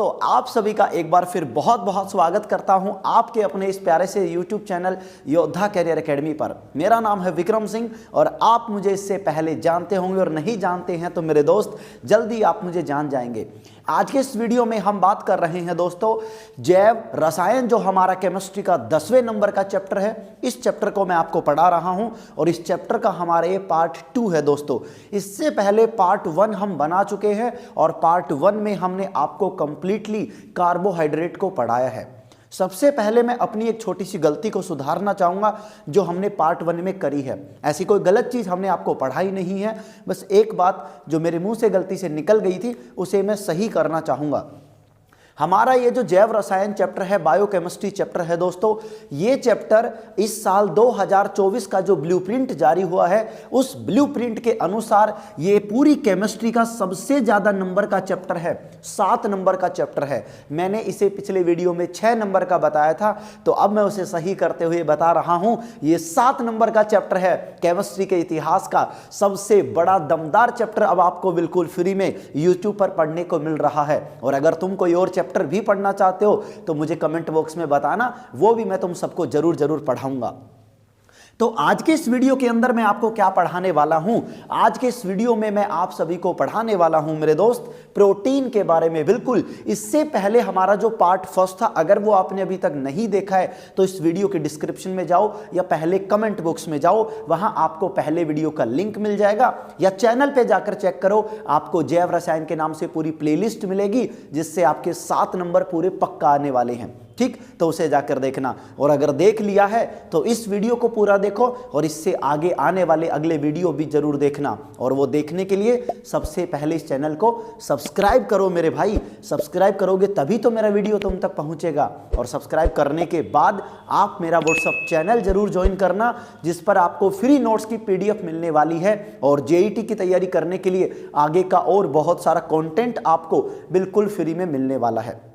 आप सभी का एक बार फिर बहुत बहुत स्वागत करता हूं आपके अपने इस प्यारे से YouTube चैनल योद्धा कैरियर एकेडमी पर। मेरा नाम है विक्रम सिंह और आप मुझे इससे पहले जानते होंगे और नहीं जानते हैं तो मेरे दोस्त जल्दी आप मुझे जान जाएंगे। आज के इस वीडियो में हम बात कर रहे हैं दोस्तों जैव रसायन, जो हमारा केमिस्ट्री का 10वें नंबर का चैप्टर है। इस चैप्टर को मैं आपको पढ़ा रहा हूं और इस चैप्टर का हमारा ये पार्ट 2 है दोस्तों। इससे पहले पार्ट 1 हम बना चुके हैं और पार्ट 1 में हमने आपको कंप्लीटली कार्बोहाइड्रेट को पढ़ाया है। सबसे पहले मैं अपनी एक छोटी सी गलती को सुधारना चाहूँगा जो हमने पार्ट 1 में करी है। ऐसी कोई गलत चीज़ हमने आपको पढ़ाई नहीं है, बस एक बात जो मेरे मुंह से गलती से निकल गई थी उसे मैं सही करना चाहूँगा। हमारा ये जो जैव रसायन चैप्टर है, बायोकेमिस्ट्री चैप्टर है दोस्तों, ये चैप्टर इस साल 2024 का जो ब्लूप्रिंट जारी हुआ है उस ब्लूप्रिंट के अनुसार ये पूरी केमिस्ट्री का सबसे ज़्यादा नंबर का चैप्टर है, 7 नंबर का चैप्टर है। मैंने इसे पिछले वीडियो में 6 नंबर का बताया था, तो अब मैं उसे सही करते हुए बता रहा हूँ ये 7 नंबर का चैप्टर है। केमिस्ट्री के इतिहास का सबसे बड़ा दमदार चैप्टर अब आपको बिल्कुल फ्री में यूट्यूब पर पढ़ने को मिल रहा है। और अगर तुम कोई और चैप्टर भी पढ़ना चाहते हो तो मुझे कमेंट बॉक्स में बताना, वो भी मैं तुम सबको जरूर पढ़ाऊंगा। तो आज के इस वीडियो के अंदर मैं आपको क्या पढ़ाने वाला हूं? आज के इस वीडियो में मैं आप सभी को पढ़ाने वाला हूं मेरे दोस्त प्रोटीन के बारे में। बिल्कुल इससे पहले हमारा जो पार्ट 1 था, अगर वो आपने अभी तक नहीं देखा है तो इस वीडियो के डिस्क्रिप्शन में जाओ या पहले कमेंट बॉक्स में जाओ, वहां आपको पहले वीडियो का लिंक मिल जाएगा, या चैनल पे जाकर चेक करो, आपको जैव रसायन के नाम से पूरी प्लेलिस्ट मिलेगी जिससे आपके 7 नंबर पूरे पक्का आने वाले हैं। ठीक, तो उसे जाकर देखना। और अगर देख लिया है तो इस वीडियो को पूरा देखो और इससे आगे आने वाले अगले वीडियो भी जरूर देखना। और वो देखने के लिए सबसे पहले इस चैनल को सब्सक्राइब करो मेरे भाई। सब्सक्राइब करोगे तभी तो मेरा वीडियो तुम तक पहुंचेगा। और सब्सक्राइब करने के बाद आप मेरा व्हाट्सएप चैनल जरूर ज्वाइन करना, जिस पर आपको फ्री नोट्स की PDF मिलने वाली है। और JET की तैयारी करने के लिए आगे का और बहुत सारा कंटेंट आपको बिल्कुल फ्री में मिलने वाला है।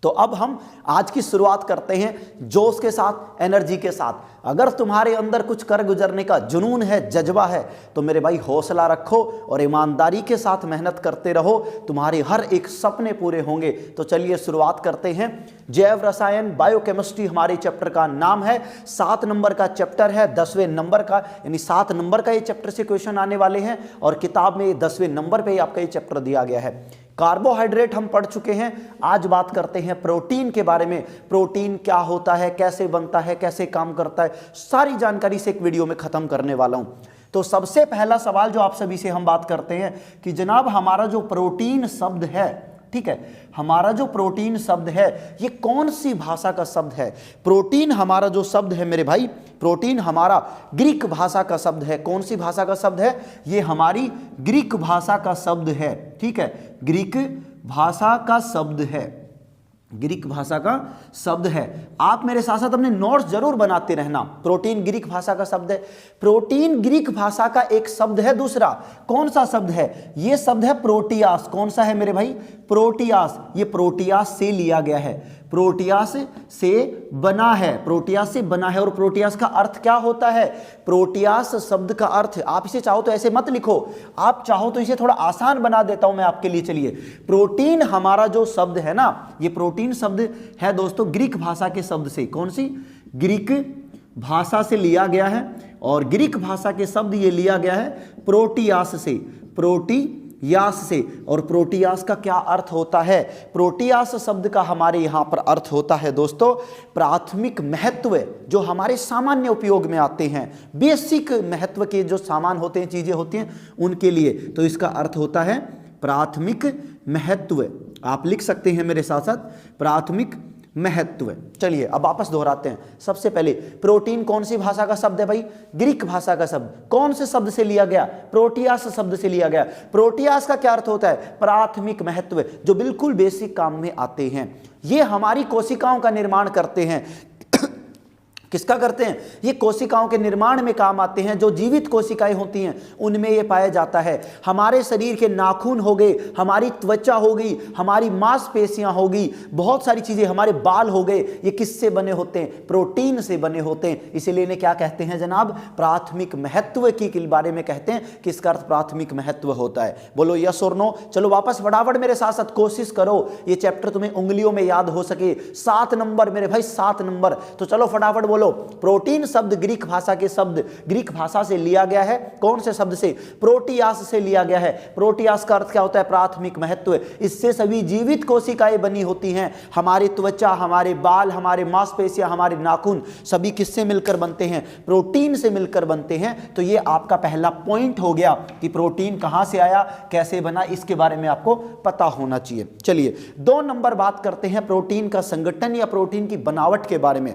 तो अब हम आज की शुरुआत करते हैं जोश के साथ, एनर्जी के साथ। अगर तुम्हारे अंदर कुछ कर गुजरने का जुनून है, जज्बा है, तो मेरे भाई हौसला रखो और ईमानदारी के साथ मेहनत करते रहो, तुम्हारे हर एक सपने पूरे होंगे। तो चलिए शुरुआत करते हैं। जैव रसायन बायोकेमिस्ट्री हमारे चैप्टर का नाम है, 7 नंबर का चैप्टर है, 10वें नंबर का, यानी 7 नंबर का ये चैप्टर से क्वेश्चन आने वाले हैं और किताब में 10वें नंबर पे ही आपका ये चैप्टर दिया गया है। कार्बोहाइड्रेट हम पढ़ चुके हैं, आज बात करते हैं प्रोटीन के बारे में। प्रोटीन क्या होता है, कैसे बनता है, कैसे काम करता है, सारी जानकारी से एक वीडियो में खत्म करने वाला हूं। तो सबसे पहला सवाल जो आप सभी से हम बात करते हैं कि जनाब हमारा जो प्रोटीन शब्द है, ठीक है, हमारा जो प्रोटीन शब्द है ये कौन सी भाषा का शब्द है? प्रोटीन हमारा जो शब्द है मेरे भाई, प्रोटीन हमारा ग्रीक भाषा का शब्द है। कौन सी भाषा का शब्द है? ये हमारी ग्रीक भाषा का शब्द है। ठीक है, ग्रीक भाषा का शब्द है, ग्रीक भाषा का शब्द है। आप मेरे साथ साथ अपने नोट्स जरूर बनाते रहना। प्रोटीन ग्रीक भाषा का शब्द है। प्रोटीन ग्रीक भाषा का एक शब्द है दूसरा। कौन सा शब्द है? ये शब्द है प्रोटियास। कौन सा है मेरे भाई? प्रोटियास। ये प्रोटियास से लिया गया है, प्रोटियास से बना है, प्रोटियास से बना है। और प्रोटियास का अर्थ क्या होता है? प्रोटियास शब्द का अर्थ, आप इसे चाहो तो ऐसे मत लिखो, आप चाहो तो इसे थोड़ा आसान बना देता हूं मैं आपके लिए। चलिए, प्रोटीन हमारा जो शब्द है ना, ये प्रोटीन शब्द है दोस्तों ग्रीक भाषा के शब्द से। कौन सी? ग्रीक भाषा से लिया गया है। और ग्रीक भाषा के शब्द ये लिया गया है प्रोटियास से, प्रोटियास से। और प्रोटियास का क्या अर्थ होता है? प्रोटियास शब्द का हमारे यहाँ पर अर्थ होता है दोस्तों प्राथमिक महत्व, जो हमारे सामान्य उपयोग में आते हैं, बेसिक महत्व के जो सामान होते हैं, चीजें होती हैं, उनके लिए। तो इसका अर्थ होता है प्राथमिक महत्व। आप लिख सकते हैं मेरे साथ साथ प्राथमिक महत्व। चलिए अब वापस दोहराते हैं। सबसे पहले प्रोटीन कौन सी भाषा का शब्द है भाई? ग्रीक भाषा का शब्द। कौन से शब्द से लिया गया? प्रोटियास शब्द से लिया गया। प्रोटियास का क्या अर्थ होता है? प्राथमिक महत्व, जो बिल्कुल बेसिक काम में आते हैं। ये हमारी कोशिकाओं का निर्माण करते हैं। किसका करते हैं? ये कोशिकाओं के निर्माण में काम आते हैं। जो जीवित कोशिकाएं होती हैं उनमें ये पाया जाता है। हमारे शरीर के नाखून हो गए, हमारी त्वचा हो गई, हमारी मांसपेशियां हो गई, बहुत सारी चीजें, हमारे बाल हो गए, ये किससे बने होते हैं? प्रोटीन से बने होते हैं। इसीलिए इन्हें क्या कहते हैं जनाब? प्राथमिक महत्व के बारे में कहते हैं। किसका अर्थ प्राथमिक महत्व होता है? बोलो यस और नो। चलो वापस फटाफट मेरे साथ साथ कोशिश करो, ये चैप्टर तुम्हें उंगलियों में याद हो सके। 7 नंबर मेरे भाई, 7 नंबर। तो चलो फटाफट बोलो। प्रोटीन शब्द ग्रीक भाषा के शब्द, ग्रीक भाषा से लिया गया है। कौन से शब्द से? प्रोटियास से लिया गया है। प्रोटियास का अर्थ क्या होता है? प्राथमिक महत्व। इससे सभी जीवित कोशिकाएं बनी होती हैं। हमारी त्वचा, हमारे बाल, हमारे मांसपेशियां, हमारे नाखून, सभी किससे मिलकर बनते हैं? प्रोटीन से मिलकर बनते हैं। तो ये आपका पहला पॉइंट हो गया कि प्रोटीन कहां से आया, कैसे बना, इसके बारे में आपको पता होना चाहिए। चलिए 2 नंबर बात करते हैं प्रोटीन का संगठन या प्रोटीन की बनावट के बारे में।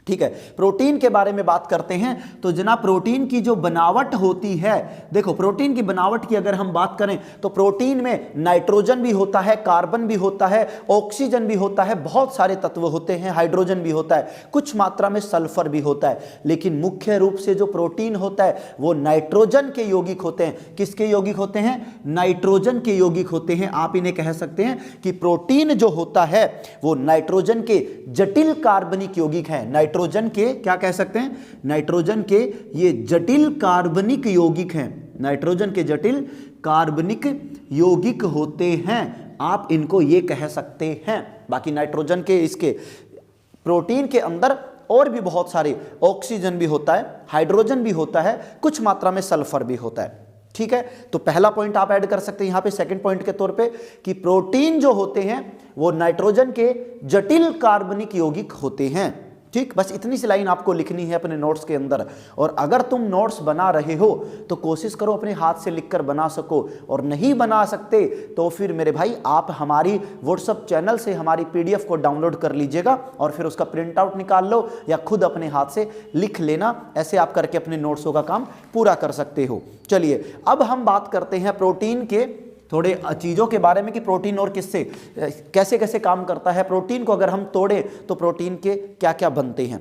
ठीक है, प्रोटीन के बारे में बात करते हैं। तो जनाब प्रोटीन की जो बनावट होती है, देखो प्रोटीन की बनावट की अगर हम बात करें तो प्रोटीन में नाइट्रोजन भी होता है, कार्बन भी होता है, ऑक्सीजन भी होता है, बहुत सारे तत्व होते हैं, हाइड्रोजन भी होता है, कुछ मात्रा में सल्फर भी होता है। लेकिन मुख्य रूप से जो प्रोटीन होता है वो नाइट्रोजन के यौगिक होते हैं। किसके यौगिक होते हैं? नाइट्रोजन के यौगिक होते हैं। आप इन्हें कह सकते हैं कि प्रोटीन जो होता है वो नाइट्रोजन के जटिल कार्बनिक यौगिक है। नाइट्रोजन के क्या कह सकते हैं? नाइट्रोजन के ये जटिल कार्बनिक यौगिक हैं। नाइट्रोजन के जटिल कार्बनिक यौगिक होते हैं, आप इनको ये कह सकते हैं। बाकी नाइट्रोजन के इसके प्रोटीन के अंदर और भी बहुत सारे, ऑक्सीजन भी होता है, हाइड्रोजन भी होता है, कुछ मात्रा में सल्फर भी होता है। ठीक है, तो पहला पॉइंट आप ऐड कर सकते हैं यहां पे सेकंड पॉइंट के तौर पे कि प्रोटीन जो होते हैं वो नाइट्रोजन के जटिल कार्बनिक यौगिक होते हैं। ठीक, बस इतनी सी लाइन आपको लिखनी है अपने नोट्स के अंदर। और अगर तुम नोट्स बना रहे हो तो कोशिश करो अपने हाथ से लिखकर बना सको, और नहीं बना सकते तो फिर मेरे भाई आप हमारी व्हाट्सएप चैनल से हमारी पीडीएफ को डाउनलोड कर लीजिएगा और फिर उसका प्रिंट आउट निकाल लो या खुद अपने हाथ से लिख लेना। ऐसे आप करके अपने नोट्सों का काम पूरा कर सकते हो। चलिए अब हम बात करते हैं प्रोटीन के थोड़े चीज़ों के बारे में कि प्रोटीन और किससे कैसे कैसे काम करता है। प्रोटीन को अगर हम तोड़ें तो प्रोटीन के क्या क्या बनते हैं,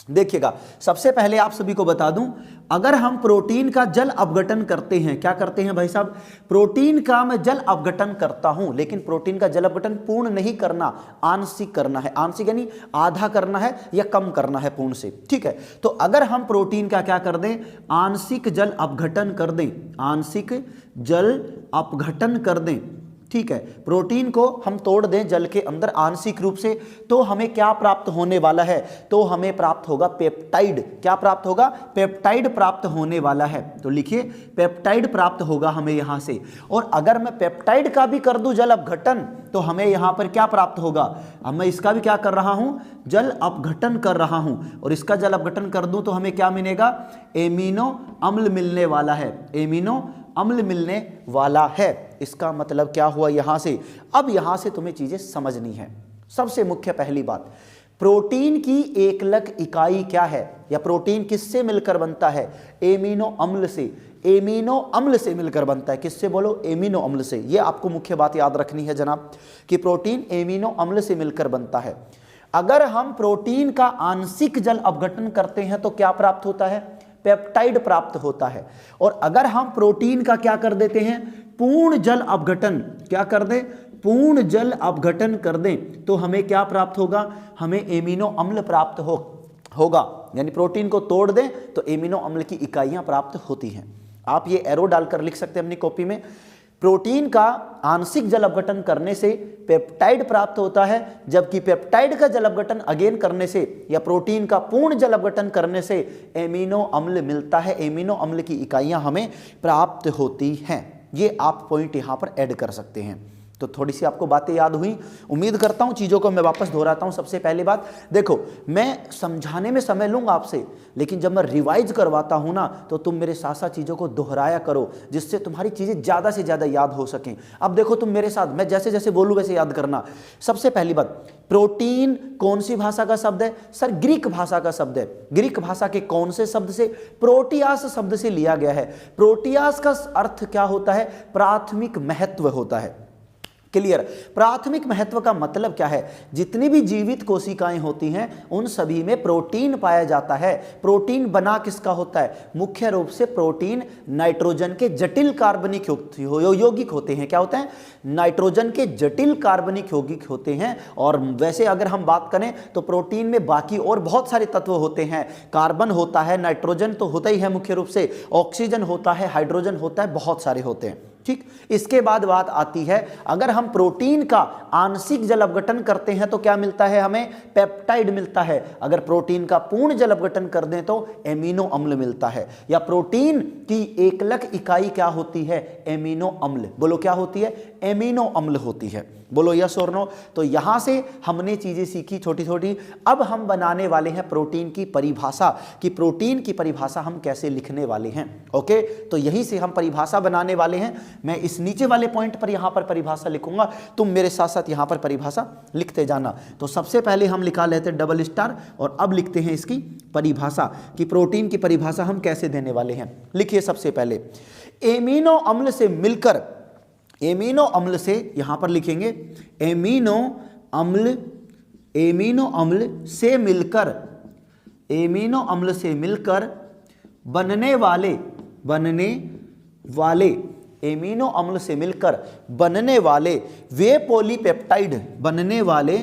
देखिएगा। सबसे पहले आप सभी को बता दूं, अगर हम प्रोटीन का जल अपघटन करते हैं, क्या करते हैं भाई साहब? प्रोटीन का मैं जल अपघटन करता हूं, लेकिन प्रोटीन का जल अपघटन पूर्ण नहीं करना, आंशिक करना है। आंशिक यानी आधा करना है या कम करना है पूर्ण से। ठीक है, तो अगर हम प्रोटीन का क्या कर दें? आंशिक जल अपघटन कर दें, आंशिक जल अपघटन कर दें। ठीक है, प्रोटीन को हम तोड़ दें जल के अंदर आंशिक रूप से, तो हमें क्या प्राप्त होने वाला है? तो हमें प्राप्त होगा पेप्टाइड। क्या प्राप्त होगा? पेप्टाइड प्राप्त होने वाला है। तो लिखिए पेप्टाइड प्राप्त होगा हमें यहां से। और अगर मैं पेप्टाइड का भी कर दूं जल अपघटन तो हमें यहां पर क्या प्राप्त होगा? अब मैं इसका भी क्या कर रहा हूं? जल अपघटन कर रहा हूं, और इसका जल अपघटन कर दूं तो हमें क्या मिलेगा? एमिनो अम्ल मिलने वाला है, एमिनो अम्ल मिलने वाला है। इसका मतलब क्या हुआ यहां से? अब यहां से तुम्हें चीजें समझनी है। सबसे मुख्य पहली बात, प्रोटीन की एकलक इकाई क्या है, या प्रोटीन किससे मिलकर बनता है? एमिनो अम्ल से। एमिनो अम्ल से मिलकर बनता है। किससे बोलो? एमिनो अम्ल से। यह आपको मुख्य बात याद रखनी है जनाब कि प्रोटीन एमिनो अम्ल से मिलकर बनता है। अगर हम प्रोटीन का आंशिक जल अपघटन करते हैं तो क्या प्राप्त होता है? पेप्टाइड प्राप्त होता है। और अगर हम प्रोटीन का क्या कर देते हैं? पूर्ण जल अपघटन, क्या कर दें? पूर्ण जल अपघटन कर दें तो हमें क्या प्राप्त होगा? हमें एमिनो अम्ल प्राप्त होगा। यानी प्रोटीन को तोड़ दें तो एमिनो अम्ल की इकाइयां प्राप्त होती हैं। आप ये एरो डालकर लिख सकते हैं अपनी कॉपी में। प्रोटीन का आंशिक जल अपघटन करने से पेप्टाइड प्राप्त होता है, जबकि पेप्टाइड का जल अपघटन अगेन करने से या प्रोटीन का पूर्ण जल अपघटन करने से एमिनो अम्ल मिलता है। एमिनो अम्ल की इकाइयां हमें प्राप्त होती हैं। ये आप पॉइंट यहां पर ऐड कर सकते हैं। तो थोड़ी सी आपको बातें याद हुई, उम्मीद करता हूं। चीज़ों को मैं वापस दोहराता हूं। सबसे पहली बात देखो, मैं समझाने में समय लूंगा आपसे, लेकिन जब मैं रिवाइज करवाता हूं ना तो तुम मेरे साथ साथ चीज़ों को दोहराया करो, जिससे तुम्हारी चीज़ें ज़्यादा से ज़्यादा याद हो सकें। अब देखो तुम मेरे साथ, मैं जैसे जैसे बोलूँ वैसे याद करना। सबसे पहली बात, प्रोटीन कौन सी भाषा का शब्द है? सर ग्रीक भाषा का शब्द है। ग्रीक भाषा के कौन से शब्द से? प्रोटियास शब्द से लिया गया है। प्रोटियास का अर्थ क्या होता है? प्राथमिक महत्व होता है। क्लियर। प्राथमिक महत्व का मतलब क्या है, जितनी भी जीवित कोशिकाएं होती हैं उन सभी में प्रोटीन पाया जाता है। प्रोटीन बना किसका होता है, मुख्य रूप से प्रोटीन नाइट्रोजन के जटिल कार्बनिक यौगिक होते हैं। क्या होते हैं, नाइट्रोजन के जटिल कार्बनिक यौगिक होते हैं। और वैसे अगर हम बात करें तो प्रोटीन में बाकी और बहुत सारे तत्व होते हैं, कार्बन होता है, नाइट्रोजन तो होता ही है मुख्य रूप से, ऑक्सीजन होता है, हाइड्रोजन होता है, बहुत सारे होते हैं। ठीक, इसके बाद बात आती है, अगर हम प्रोटीन का आंशिक जल अपघटन करते हैं तो क्या मिलता है, हमें पेप्टाइड मिलता है। अगर प्रोटीन का पूर्ण जल अपघटन कर दें तो एमिनो अम्ल मिलता है। या प्रोटीन की एकलक इकाई क्या होती है, एमिनो अम्ल। बोलो क्या होती है, एमिनो अम्ल होती है। बोलो यस और नो। तो यहां से हमने चीजें सीखी छोटी छोटी। अब हम बनाने वाले हैं प्रोटीन की परिभाषा, कि प्रोटीन की परिभाषा हम कैसे लिखने वाले हैं। ओके, तो यहीं से हम परिभाषा बनाने वाले हैं। मैं इस नीचे वाले पॉइंट पर यहां पर परिभाषा लिखूंगा, तुम मेरे साथ साथ यहां पर परिभाषा लिखते जाना। तो सबसे पहले हम लिखा लेते हैं डबल स्टार, और अब लिखते हैं इसकी परिभाषा, कि प्रोटीन की परिभाषा हम कैसे देने वाले हैं। लिखिए सबसे पहले, एमिनो अम्ल से मिलकर, एमिनो अम्ल से यहां पर लिखेंगे एमिनो अम्ल, एमिनो अम्ल से मिलकर, एमिनो अम्ल से मिलकर बनने वाले, बनने वाले, एमिनो अम्ल से मिलकर बनने वाले वे पॉलीपेप्टाइड, बनने वाले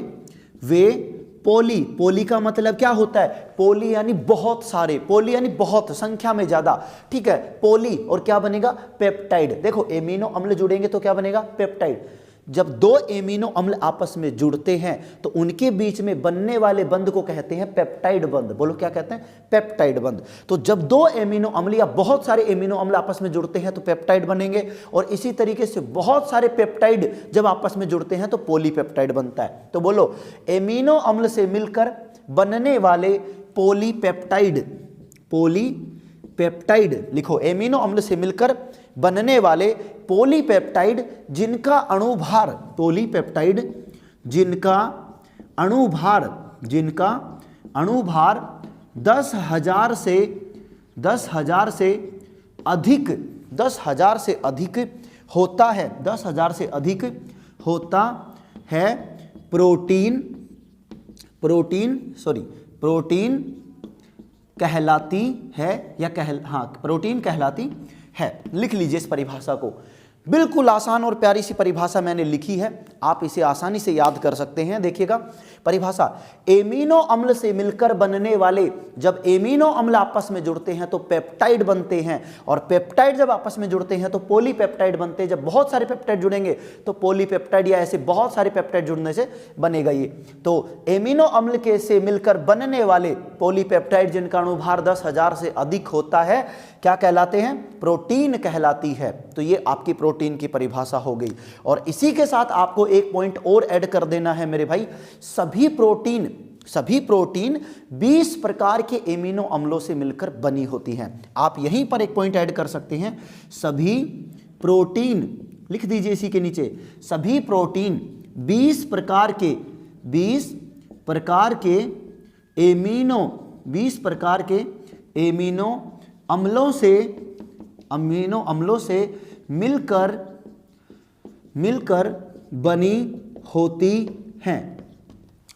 वे पोली, पोली का मतलब क्या होता है, पोली यानी बहुत सारे, पोली यानी बहुत, संख्या में ज्यादा। ठीक है, पोली और क्या बनेगा, पेप्टाइड। देखो एमिनो अम्ल जुड़ेंगे तो क्या बनेगा, पेप्टाइड। जब दो एमिनो अम्ल आपस में जुड़ते हैं तो उनके बीच में बनने वाले बंध को कहते हैं पेप्टाइड बंध। बोलो क्या कहते हैं, पेप्टाइड बंध। तो जब दो एमिनो अम्ल या बहुत सारे एमिनो अम्ल आपस में जुड़ते हैं तो पेप्टाइड बनेंगे, और इसी तरीके से बहुत सारे पेप्टाइड जब आपस में जुड़ते हैं तो पॉलीपेप्टाइड बनता है। तो बोलो एमिनो अम्ल से मिलकर बनने वाले पॉलीपेप्टाइड, पॉलीपेप्टाइड लिखो, एमिनो अम्ल से मिलकर बनने वाले पॉलीपेप्टाइड जिनका अणुभार, पॉलीपेप्टाइड जिनका अणुभार, जिनका अणुभार 10,000 से 10,000 से अधिक, 10,000 से अधिक होता है, 10,000 से अधिक होता है प्रोटीन, प्रोटीन सॉरी प्रोटीन कहलाती है, या प्रोटीन कहलाती है। लिख लीजिए इस परिभाषा को। बिल्कुल आसान और प्यारी सी परिभाषा मैंने लिखी है, आप इसे आसानी से याद कर सकते हैं। देखिएगा परिभाषा, एमिनो अम्ल से मिलकर बनने वाले, जब एमिनो अम्ल आपस में जुड़ते हैं तो पेप्टाइड बनते हैं, और पेप्टाइड जब आपस में जुड़ते हैं तो पॉलीपेप्टाइड बनते हैं। जब बहुत सारे पेप्टाइड जुड़ेंगे तो पॉलीपेप्टाइड, या ऐसे बहुत सारे पेप्टाइड जुड़ने से बनेगा ये। तो एमिनो अम्ल के से मिलकर बनने वाले पॉलीपेप्टाइड जिनका अणुभार 10,000 से अधिक होता है क्या कहलाते हैं, प्रोटीन कहलाती है। तो ये आपकी प्रोटीन की परिभाषा हो गई। और इसी के साथ आपको एक पॉइंट और ऐड कर देना है मेरे भाई, सभी प्रोटीन 20 प्रकार के एमिनो अम्लों से मिलकर बनी होती हैं। आप यहीं पर एक पॉइंट ऐड कर सकते हैं, सभी प्रोटीन, लिख दीजिए इसी के नीचे, सभी प्रोटीन 20 प्रकार के, 20 प्रकार के एमिनो, 20 प्रकार के एमिनो अम्लों से, अमीनो अम्लों से मिलकर बनी होती हैं।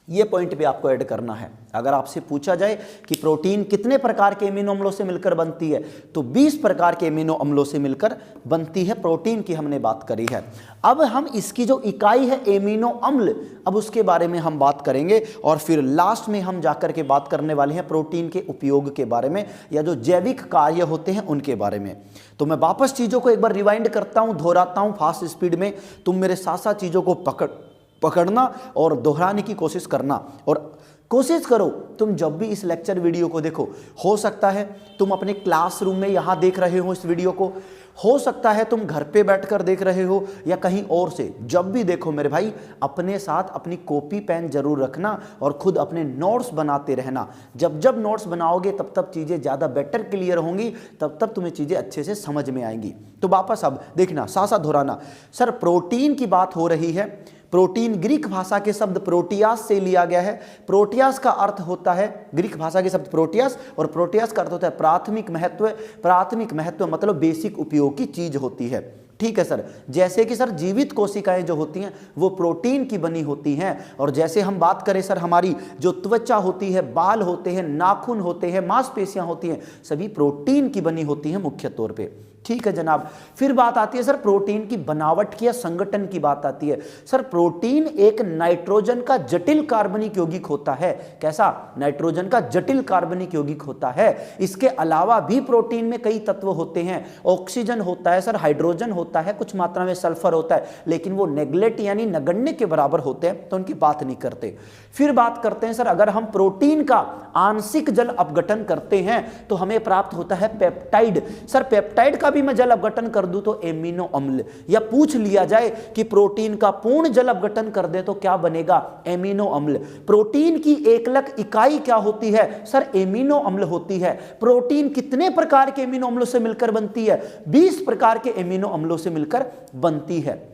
ये पॉइंट भी आपको ऐड करना है। अगर आपसे पूछा जाए कि प्रोटीन कितने प्रकार के एमिनो अम्लों से मिलकर बनती है, तो 20 प्रकार के एमिनो अम्लों से मिलकर बनती है। प्रोटीन की हमने बात करी है। अब हम इसकी जो इकाई है एमिनो अम्ल, अब उसके बारे में हम बात करेंगे, और फिर लास्ट में हम जाकर के बात करने वाले हैं प्रोटीन के उपयोग के बारे में, या जो जैविक कार्य होते हैं उनके बारे में। तो मैं वापस चीज़ों को एक बार रिवाइंड करता हूँ, दोहराता हूँ फास्ट स्पीड में। तुम मेरे साथ साथ चीज़ों को पकड़ना और दोहराने की कोशिश करना, और कोशिश करो तुम जब भी इस लेक्चर वीडियो को देखो, हो सकता है तुम अपने क्लासरूम में यहाँ देख रहे हो इस वीडियो को, हो सकता है तुम घर पे बैठकर देख रहे हो या कहीं और से। जब भी देखो मेरे भाई, अपने साथ अपनी कॉपी पेन जरूर रखना और खुद अपने नोट्स बनाते रहना। जब जब नोट्स बनाओगे तब तब चीज़ें ज़्यादा बेटर क्लियर होंगी, तब तब तुम्हें चीज़ें अच्छे से समझ में आएंगी। तो वापस अब देखना, साथ साथ दोहराना। सर प्रोटीन की बात हो रही है। प्रोटीन ग्रीक भाषा के शब्द प्रोटियास से लिया गया है। प्रोटियास का अर्थ होता है, ग्रीक भाषा के शब्द प्रोटियास, और प्रोटियास का अर्थ होता है प्राथमिक महत्व। प्राथमिक महत्व मतलब बेसिक उपयोग की चीज होती है। ठीक है सर। जैसे कि सर जीवित कोशिकाएं जो होती हैं वो प्रोटीन की बनी होती हैं, और जैसे हम बात करें सर हमारी जो त्वचा होती है, बाल होते हैं, नाखून होते हैं, मांसपेशियां होती हैं, सभी प्रोटीन की बनी होती हैं मुख्य तौर पे। ठीक है जनाब। फिर बात आती है सर प्रोटीन की बनावट की या संगठन की बात आती है। सर प्रोटीन एक नाइट्रोजन का जटिल कार्बनिक यौगिक होता है। कैसा? नाइट्रोजन का जटिल कार्बनिक यौगिक होता है। इसके अलावा भी प्रोटीन में कई तत्व होते हैं। ऑक्सीजन होता है सर, हाइड्रोजन होता है, कुछ मात्रा में सल्फर होता है, लेकिन वो नेग्लेक्ट यानी नगण्य के बराबर होते हैं, तो उनकी बात नहीं करते। फिर बात करते हैं सर अगर हम प्रोटीन का आंशिक जल अपघटन करते हैं तो हमें प्राप्त होता है पेप्टाइड। सर पेप्टाइड का भी मैं जल अपघटन कर दूं तो एमिनो अम्ल, या पूछ लिया जाए कि प्रोटीन का पूर्ण जल अपघटन कर दे तो क्या बनेगा? एमिनो अम्ल। प्रोटीन की एकलक इकाई क्या होती है? सर एमिनो अम्ल होती है। प्रोटीन कितने प्रकार के एमिनो अम्लों से मिलकर बनती है? 20 प्रकार के एमिनो अम्लों से मिलकर बनती है।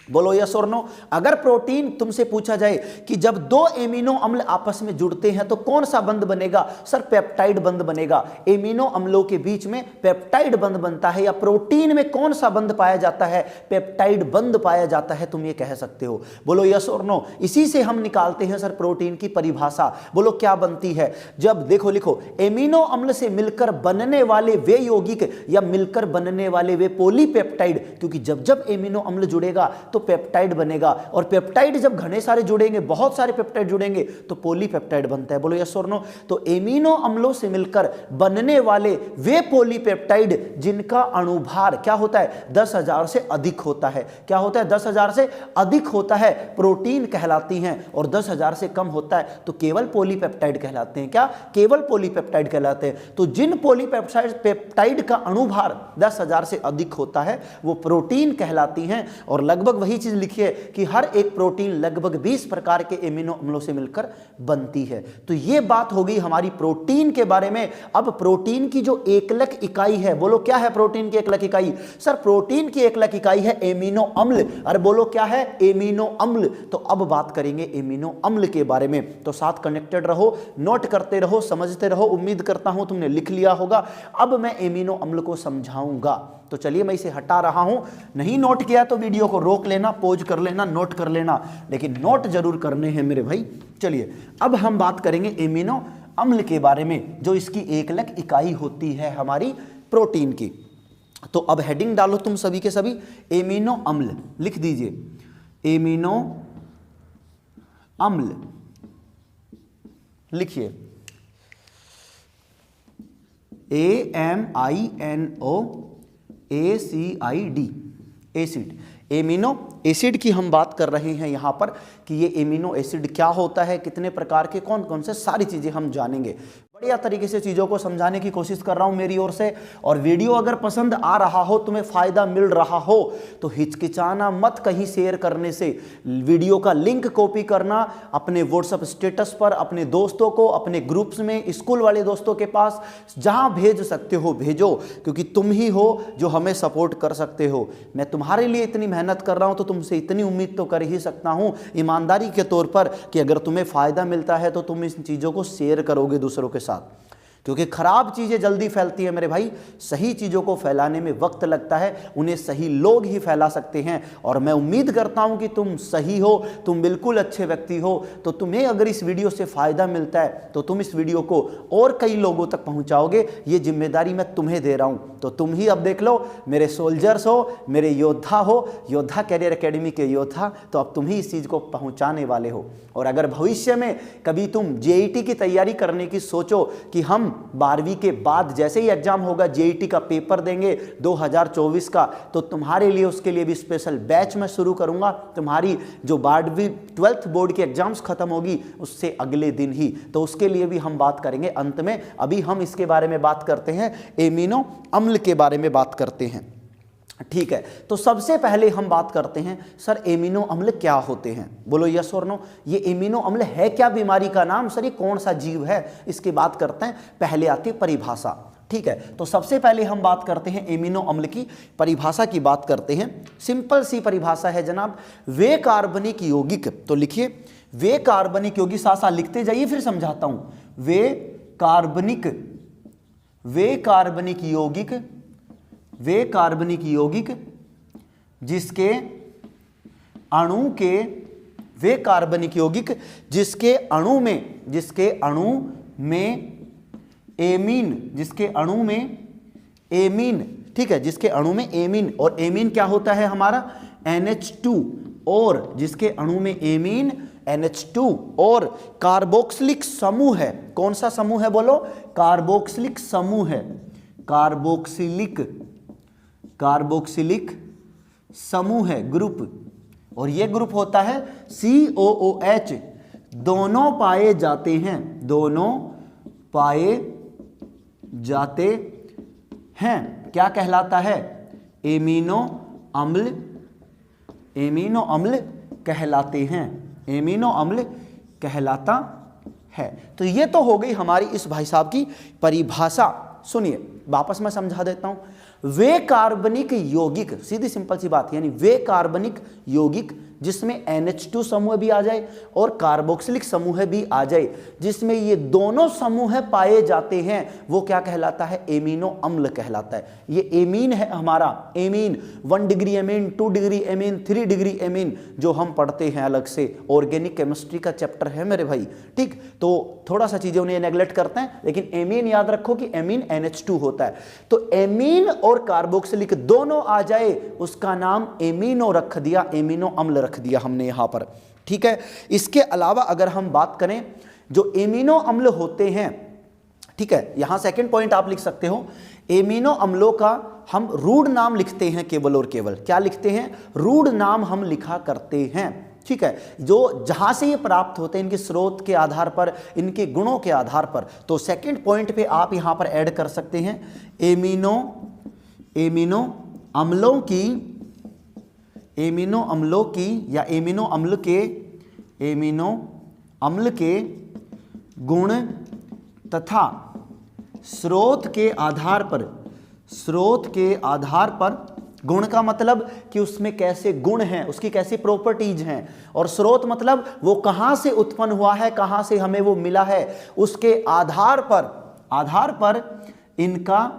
बोलो यस और नो। अगर प्रोटीन तुमसे पूछा जाए कि जब दो एमिनो अम्ल आपस में जुड़ते हैं तो कौन सा बंध बनेगा? सर पेप्टाइड बंध बनेगा। एमिनो अम्लों के बीच में पेप्टाइड बंध बनता है, या प्रोटीन में कौन सा बंध पाया जाता है? पेप्टाइड बंध पाया जाता है, तुम ये कह सकते हो। बोलो यस और नो। इसी से हम निकालते हैं सर प्रोटीन की परिभाषा। बोलो क्या बनती है? जब देखो लिखो, एमिनो अम्ल से मिलकर बनने वाले वे यौगिक या मिलकर बनने वाले वे पॉलीपेप्टाइड, क्योंकि जब जब एमिनो अम्ल जुड़ेगा तो पेप्टाइड बनेगा, और पेप्टाइड जब घने सारे जुड़ेंगे, बहुत सारे पेप्टाइड जुड़ेंगे तो पॉलीपेप्टाइड बनता है। बोलो यस और नो। तो एमिनो अम्लों से मिलकर बनने वाले वे पॉलीपेप्टाइड जिनका अणुभार क्या होता है? 10,000 से अधिक होता है। क्या होता है? 10,000 से अधिक होता है, प्रोटीन कहलाती हैं, और 10,000 से कम होता है तो केवल पॉलीपेप्टाइड कहलाते हैं। क्या? केवल पॉलीपेप्टाइड कहलाते हैं। तो जिन पॉलीपेप्टाइड का अणुभार 10,000 से अधिक होता है वो प्रोटीन कहलाती हैं, और लगभग वही चीज लिखिए कि हर एक प्रोटीन लगभग 20 प्रकार के एमिनो अम्लों से मिलकर बनती है। तो ये बात हो गई हमारी प्रोटीन के बारे में। अब प्रोटीन की जो एकलक इकाई है, बोलो क्या है प्रोटीन की एकलक इकाई? सर प्रोटीन की एकलक इकाई है एमिनो अम्ल। अरे बोलो क्या है? एमिनो अम्ल। तो अब बात करेंगे एमिनो अम्ल के बारे में, तो साथ कनेक्टेड रहो, नोट करते रहो, समझते रहो। उम्मीद करता हूं तुमने लिख लिया होगा। अब मैं एमिनो अम्ल को समझाऊंगा, तो चलिए मैं इसे हटा रहा हूं। नहीं नोट किया तो वीडियो को रोक लेना, पॉज कर लेना, नोट कर लेना, लेकिन नोट जरूर करने हैं मेरे भाई। चलिए अब हम बात करेंगे एमिनो अम्ल के बारे में, जो इसकी एकलक इकाई होती है हमारी प्रोटीन की। तो अब हेडिंग डालो तुम सभी के सभी, एमिनो अम्ल लिख दीजिए। एमिनो अम्ल लिखिए, AMINO एसिड। एमिनो एसिड की हम बात कर रहे हैं यहां पर कि ये एमिनो एसिड क्या होता है, कितने प्रकार के, कौन कौन से, सारी चीजें हम जानेंगे। बढ़िया तरीके से चीज़ों को समझाने की कोशिश कर रहा हूं मेरी ओर से। और वीडियो अगर पसंद आ रहा हो, तुम्हें फायदा मिल रहा हो, तो हिचकिचाना मत कहीं शेयर करने से। वीडियो का लिंक कॉपी करना, अपने व्हाट्सएप स्टेटस पर, अपने दोस्तों को, अपने ग्रुप्स में, स्कूल वाले दोस्तों के पास, जहां भेज सकते हो भेजो, क्योंकि तुम ही हो जो हमें सपोर्ट कर सकते हो। मैं तुम्हारे लिए इतनी मेहनत कर रहा हूं तो तुमसे इतनी उम्मीद तो कर ही सकता हूं ईमानदारी के तौर पर कि अगर तुम्हें फायदा मिलता है तो तुम इन चीज़ों को शेयर करोगे दूसरों के साथ, क्योंकि खराब चीज़ें जल्दी फैलती है मेरे भाई। सही चीज़ों को फैलाने में वक्त लगता है, उन्हें सही लोग ही फैला सकते हैं। और मैं उम्मीद करता हूं कि तुम सही हो, तुम बिल्कुल अच्छे व्यक्ति हो। तो तुम्हें अगर इस वीडियो से फ़ायदा मिलता है तो तुम इस वीडियो को और कई लोगों तक पहुंचाओगे। ये जिम्मेदारी मैं तुम्हें दे रहा हूं। तो तुम ही अब देख लो, मेरे सोल्जर्स हो, मेरे योद्धा हो, योद्धा कैरियर एकेडमी के योद्धा, तो अब तुम ही इस चीज़ को पहुँचाने वाले हो। और अगर भविष्य में कभी तुम जेईटी की तैयारी करने की सोचो कि हम 12वीं के बाद जैसे ही एग्जाम होगा जेईटी का पेपर देंगे 2024 का, तो तुम्हारे लिए उसके लिए भी स्पेशल बैच मैं शुरू करूंगा। तुम्हारी जो 12वीं 12th बोर्ड की एग्जाम्स खत्म होगी उससे अगले दिन ही, तो उसके लिए भी हम बात करेंगे अंत में। अभी हम इसके बारे में बात करते हैं, एमिनो अम्ल के बारे में बात करते हैं। ठीक है, तो सबसे पहले हम बात करते हैं सर एमिनो अम्ल क्या होते हैं। बोलो यस और नो। ये एमिनो अम्ल है क्या बीमारी का नाम? सर ये कौन सा जीव है, इसकी बात करते हैं। पहले आती है परिभाषा। ठीक है, तो सबसे पहले हम बात करते हैं एमिनो अम्ल की परिभाषा की बात करते हैं। सिंपल सी परिभाषा है जनाब, वे कार्बनिक यौगिक। तो लिखिए वे कार्बनिक यौगिक, साथ साथ लिखते जाइए फिर समझाता हूं। वे कार्बनिक यौगिक जिसके अणु के वे कार्बनिक यौगिक जिसके अणु में एमीन, जिसके अणु में एमीन, ठीक है, जिसके अणु में एमीन, और एमीन क्या होता है हमारा NH2, और जिसके अणु में एमीन NH2 और कार्बोक्सिलिक समूह है। कौन सा समूह है बोलो? कार्बोक्सिलिक समूह है, कार्बोक्सिलिक समूह है, ग्रुप, और ये ग्रुप होता है COOH। दोनों पाए जाते हैं, दोनों पाए जाते हैं, क्या कहलाता है? एमिनो अम्ल, एमिनो अम्ल कहलाते हैं, एमिनो अम्ल कहलाता है। तो ये तो हो गई हमारी इस भाई साहब की परिभाषा। सुनिए वापस मैं समझा देता हूं। वे कार्बनिक यौगिक, सीधी सिंपल सी बात, यानी वे कार्बनिक यौगिक जिसमें NH2 समूह भी आ जाए और कार्बोक्सिलिक समूह भी आ जाए, जिसमें ये दोनों समूह पाए जाते हैं, वो क्या कहलाता है? एमिनो अम्ल कहलाता है। ये एमीन है हमारा, amine 1 degree amine, 2 degree amine, 3 degree amine, जो हम पढ़ते हैं अलग से, ऑर्गेनिक केमिस्ट्री का चैप्टर है मेरे भाई, ठीक। तो थोड़ा सा चीजें उन्हें नेग्लेक्ट करते हैं, लेकिन एमीन याद रखो कि एमीन NH2 होता है। तो एमीन और कार्बोक्सिलिक दोनों आ जाए, उसका नाम एमिनो रख दिया, एमिनो अम्ल रख दिया हमने यहां पर, ठीक है। इसके अलावा अगर हम बात करें, जो एमिनो अम्ल होते हैं, ठीक है, यहां सेकंड पॉइंट आप लिख सकते हो, एमिनो अम्लों का हम रूढ़ नाम लिखते हैं केवल और केवल। क्या लिखते हैं? रूढ़ नाम हम लिखा करते हैं, ठीक है, जो जहां से ये प्राप्त होते हैं, इनके स्रोत के आधार पर, इनके गुणों के आधार पर। तो सेकंड पॉइंट पे आप यहां पर ऐड कर सकते हैं एमिनो अम्लों की या एमिनो अम्ल के गुण तथा स्रोत के आधार पर, गुण का मतलब कि उसमें कैसे गुण हैं, उसकी कैसी प्रॉपर्टीज हैं, और स्रोत मतलब वो कहां से उत्पन्न हुआ है, कहां से हमें वो मिला है, उसके आधार पर इनका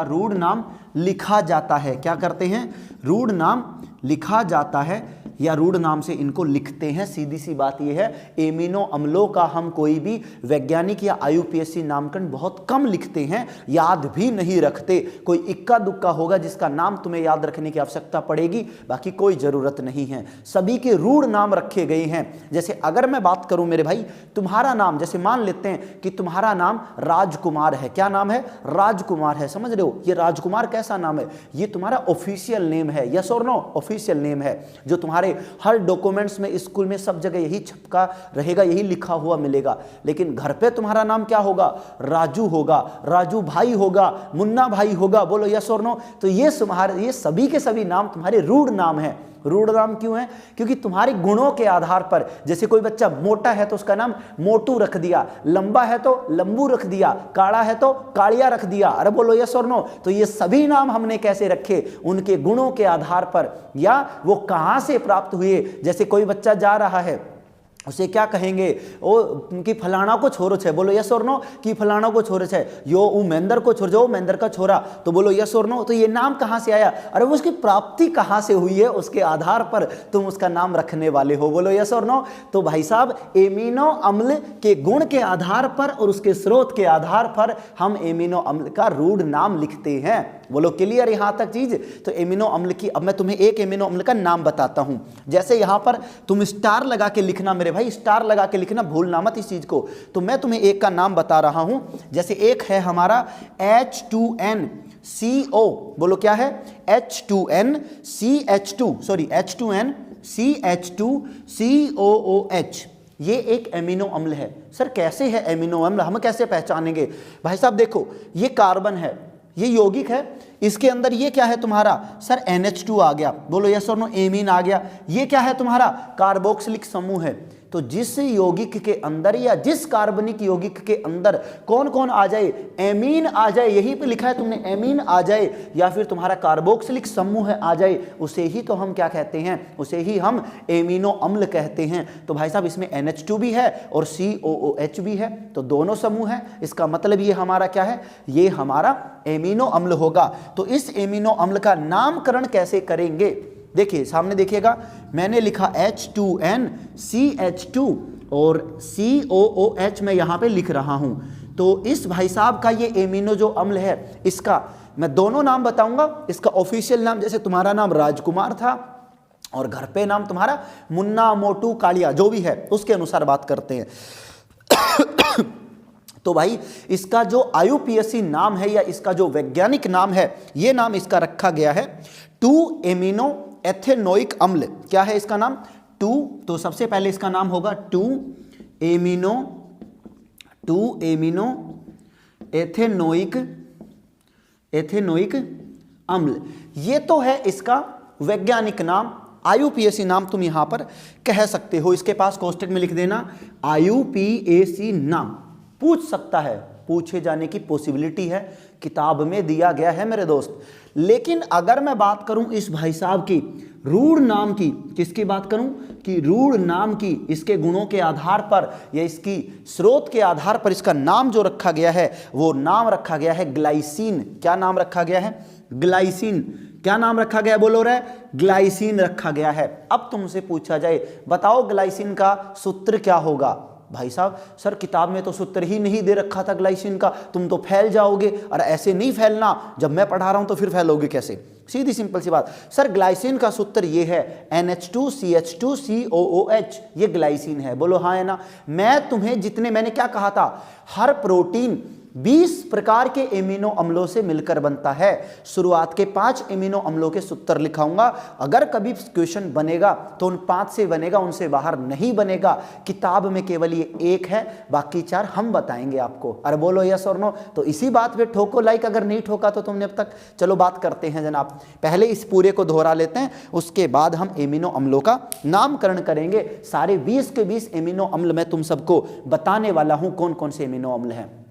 रूढ़ नाम लिखा जाता है। क्या करते हैं? रूढ़ नाम लिखा जाता है, या रूढ़ नाम से इनको लिखते हैं। सीधी सी बात यह है, एमिनो अम्लों का हम कोई भी वैज्ञानिक या IUPAC नामकरण बहुत कम लिखते हैं, याद भी नहीं रखते। कोई इक्का दुक्का होगा जिसका नाम तुम्हें याद रखने की आवश्यकता पड़ेगी, बाकी कोई जरूरत नहीं है। सभी के रूढ़ नाम रखे गए हैं। जैसे अगर मैं बात करूं मेरे भाई, तुम्हारा नाम, जैसे मान लेते हैं कि तुम्हारा नाम राजकुमार है। क्या नाम है? राजकुमार है। समझ रहे हो? ये राजकुमार कैसा नाम है? ये तुम्हारा ऑफिशियल नेम है। यस और नो? ऑफिशियल नेम है, जो तुम्हारे हर डॉक्यूमेंट्स में, स्कूल में, सब जगह यही छपका रहेगा, यही लिखा हुआ मिलेगा। लेकिन घर पे तुम्हारा नाम क्या होगा? राजू होगा, राजू भाई होगा, मुन्ना भाई होगा। बोलो यस और नो? तो ये सभी के सभी नाम तुम्हारे रूढ़ नाम है। रूढ़ नाम क्यों है? क्योंकि तुम्हारे गुणों के आधार पर, जैसे कोई बच्चा मोटा है तो उसका नाम मोटू रख दिया, लंबा है तो लंबू रख दिया, काड़ा है तो कालिया रख दिया। अरे बोलो यस और नो? तो ये सभी नाम हमने कैसे रखे? उनके गुणों के आधार पर, या वो कहां से प्राप्त हुए। जैसे कोई बच्चा जा रहा है, उसे क्या कहेंगे? ओ कि फलाना को छोरो छे। बोलो यस और नो? कि फलाना को छोरो छे, यो उमेंदर को छोर जो मेंदर का छोरा। तो बोलो यस और नो? तो ये नाम कहां से आया? अरे वो उसकी प्राप्ति कहां से हुई है, उसके आधार पर तुम उसका नाम रखने वाले हो। बोलो यस और नो? तो भाई साहब, एमिनो अम्ल के गुण के आधार पर और उसके स्रोत के आधार पर हम एमिनो अम्ल का रूढ़ नाम लिखते हैं। बोलो क्लियर यहां तक चीज? तो एमिनो अम्ल की, अब मैं तुम्हें एक एमिनो अम्ल का नाम बताता हूं। जैसे यहां पर तुम स्टार लगा के लिखना मेरे भाई, स्टार लगा के लिखना, भूलना मत इस चीज को। तो मैं तुम्हें एक का नाम बता रहा हूं। जैसे एक है हमारा H2NCO। बोलो क्या है? H2NCOOH। ये एक एमिनो अम्ल है। सर कैसे है एमिनो अम्ल, हम कैसे पहचानेंगे? भाई साहब देखो, ये कार्बन है, ये यौगिक है, इसके अंदर ये क्या है तुम्हारा? सर NH2 आ गया। बोलो यस और नो? एमीन आ गया। ये क्या है तुम्हारा? कार्बोक्सिलिक समूह है। तो तो जिस यौगिक के अंदर या जिस कार्बनिक यौगिक के अंदर कौन कौन आ जाए, एमीन आ जाए, यही पे लिखा है तुमने, एमीन आ जाए या फिर तुम्हारा कार्बोक्सिलिक समूह आ जाए, उसे ही तो हम क्या कहते हैं, उसे ही हम एमिनो अम्ल कहते हैं। तो भाई साहब इसमें NH2 भी है और COOH भी है, तो दोनों समूह है, इसका मतलब ये हमारा क्या है, ये हमारा एमिनो अम्ल होगा। तो इस एमिनो अम्ल का नामकरण कैसे करेंगे, देखिए सामने देखिएगा, मैंने लिखा H2N CH2 और COOH मैं यहां पे लिख रहा हूं। तो इस भाई साहब का ये एमिनो जो अम्ल है, इसका मैं दोनों नाम बताऊंगा। इसका ऑफिशियल नाम, जैसे तुम्हारा नाम राजकुमार था और घर पे नाम तुम्हारा मुन्ना, मोटू, कालिया, जो भी है उसके अनुसार बात करते हैं। तो भाई इसका जो IUPAC नाम है या इसका जो वैज्ञानिक नाम है, ये नाम इसका रखा गया है 2 एमिनो एथेनोइक अम्ल। क्या है इसका नाम, 2, तो सबसे पहले इसका नाम होगा 2 एमिनो एथेनोइक अम्ल। ये तो है इसका वैज्ञानिक नाम, IUPAC नाम तुम यहां पर कह सकते हो। इसके पास कोष्टक में लिख देना IUPAC नाम, पूछ सकता है, पूछे जाने की पॉसिबिलिटी है, किताब में दिया गया है मेरे दोस्त। लेकिन अगर मैं बात करूं इस भाई साहब की रूढ़ नाम की, किसकी बात करूं कि रूढ़ नाम की, इसके गुणों के आधार पर या इसकी स्रोत के आधार पर इसका नाम जो रखा गया है वो नाम रखा गया है ग्लाइसिन। क्या नाम रखा गया है, ग्लाइसिन। क्या नाम रखा गया, बोलो रे, ग्लाइसिन रखा गया है। अब तुमसे पूछा जाए बताओ ग्लाइसिन का सूत्र क्या होगा, भाई साहब सर किताब में तो सूत्र ही नहीं दे रखा था ग्लाइसिन का, तुम तो फैल जाओगे। और ऐसे नहीं फैलना, जब मैं पढ़ा रहा हूं तो फिर फैलोगे कैसे, सीधी सिंपल सी बात। सर ग्लाइसिन का सूत्र ये है NH2CH2COOH, ये ग्लाइसिन है, बोलो हाँ है ना। मैं तुम्हें जितने, मैंने क्या कहा था, हर प्रोटीन 20 प्रकार के एमिनो अम्लों से मिलकर बनता है। शुरुआत के 5 एमिनो अम्लों के सूत्र लिखाऊंगा, अगर कभी क्वेश्चन बनेगा तो उन 5 से बनेगा, उनसे बाहर नहीं बनेगा। किताब में केवल ये एक है, बाकी 4 हम बताएंगे आपको। अरे बोलो यस और नो, तो इसी बात पे ठोको लाइक, अगर नहीं ठोका तो तुमने अब तक। चलो बात करते हैं जनाब, पहले इस पूरे को दोहरा लेते हैं, उसके बाद हम एमिनो अम्लों का नामकरण करेंगे। सारे 20 के 20 एमिनो अम्ल मैं तुम सबको बताने वाला हूं कौन कौन से एमिनो अम्ल हैं।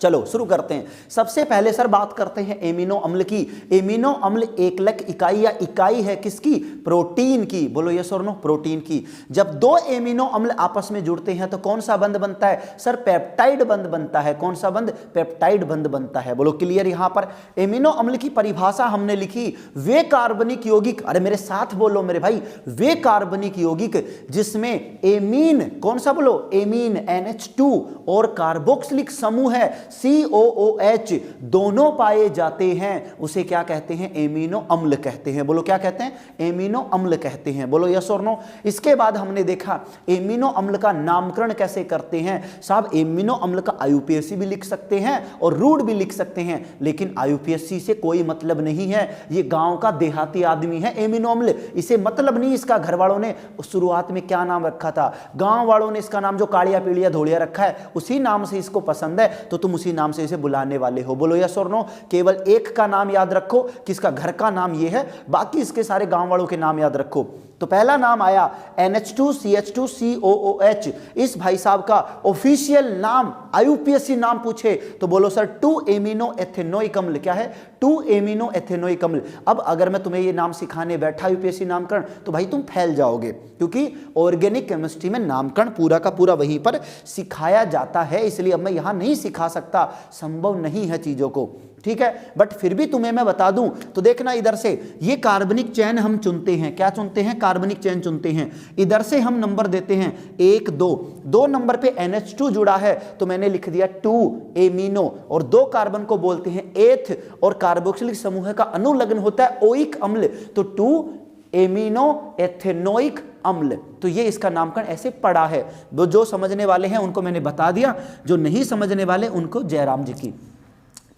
चलो शुरू करते हैं। सबसे पहले सर बात करते हैं एमिनो अम्ल की। एमिनो अम्ल एकलक इकाई या इकाई है किसकी, प्रोटीन की, बोलो यस और नो, प्रोटीन की। जब 2 एमिनो अम्ल आपस में जुड़ते हैं तो कौन सा बंध बनता है, सर पेप्टाइड बंध बनता है। कौन सा बंध, पेप्टाइड बंध बनता है, बोलो क्लियर। यहां पर एमिनो अम्ल की परिभाषा हमने लिखी, वे कार्बनिक यौगिक, अरे मेरे साथ बोलो मेरे भाई, वे कार्बनिक यौगिक जिसमें एमीन, कौन सा बोलो, एमीन NH2 और कार्बोक्सिलिक समूह है COOH दोनों पाए जाते हैं, उसे क्या कहते हैं, एमिनो अम्ल कहते हैं। बोलो क्या कहते हैं, एमिनो अम्ल कहते हैं, बोलो यस और नो। इसके बाद हमने देखा एमिनो अम्ल का नामकरण कैसे करते हैं। साहब एमिनो अम्ल का IUPAC भी लिख सकते हैं और रूढ़ भी लिख सकते हैं, लेकिन IUPAC से कोई मतलब नहीं है। ये गांव का देहाती आदमी है एमिनो अम्ल, इसे मतलब नहीं। इसका घर वालों ने शुरुआत में क्या नाम रखा था, गांव वालों ने इसका नाम जो कालिया पीलिया धोलिया रखा है, उसी नाम से इसको पसंद है, तो तुम उसी नाम से इसे बुलाने वाले हो। बोलो यस और नो। केवल एक का नाम याद रखो कि इसका घर का नाम ये है, बाकी इसके सारे गांव वालों के नाम याद रखो। तो पहला नाम आया NH2CH2COOH। इस भाई साहब का ऑफिशियल नाम, IUPAC नाम पूछे तो बोलो सर 2 एमिनो एथेनोइक अम्ल। क्या है, 2 एमिनो एथेनोइक अम्ल। अब अगर मैं तुम्हें ये नाम सिखाने बैठा IUPAC नामकरण, तो भाई तुम फैल जाओगे, क्योंकि ऑर्गेनिक केमिस्ट्री में नामकरण पूरा का पूरा वहीं पर सिखाया जाता है, इसलिए अब मैं यहां नहीं सिखा सकता, संभव नहीं है चीजों को, ठीक है। बट फिर भी तुम्हें मैं बता दूं तो देखना, इधर से ये कार्बनिक चेन हम चुनते हैं। क्या चुनते हैं, कार्बनिक चेन चुनते हैं। इधर से हम नंबर देते हैं 1 2 नंबर पे NH2 जुड़ा है तो मैंने लिख दिया 2 एमिनो, और 2 कार्बन को बोलते हैं एथ, और कार्बोक्सिलिक समूह का अनुलग्न होता है ओइक अम्ल, तो 2 एमिनो एथेनोइक अम्ल। तो ये इसका नामकरण ऐसे पड़ा है। जो समझने वाले हैं उनको मैंने बता दिया, जो नहीं समझने वाले उनको जयराम जी की,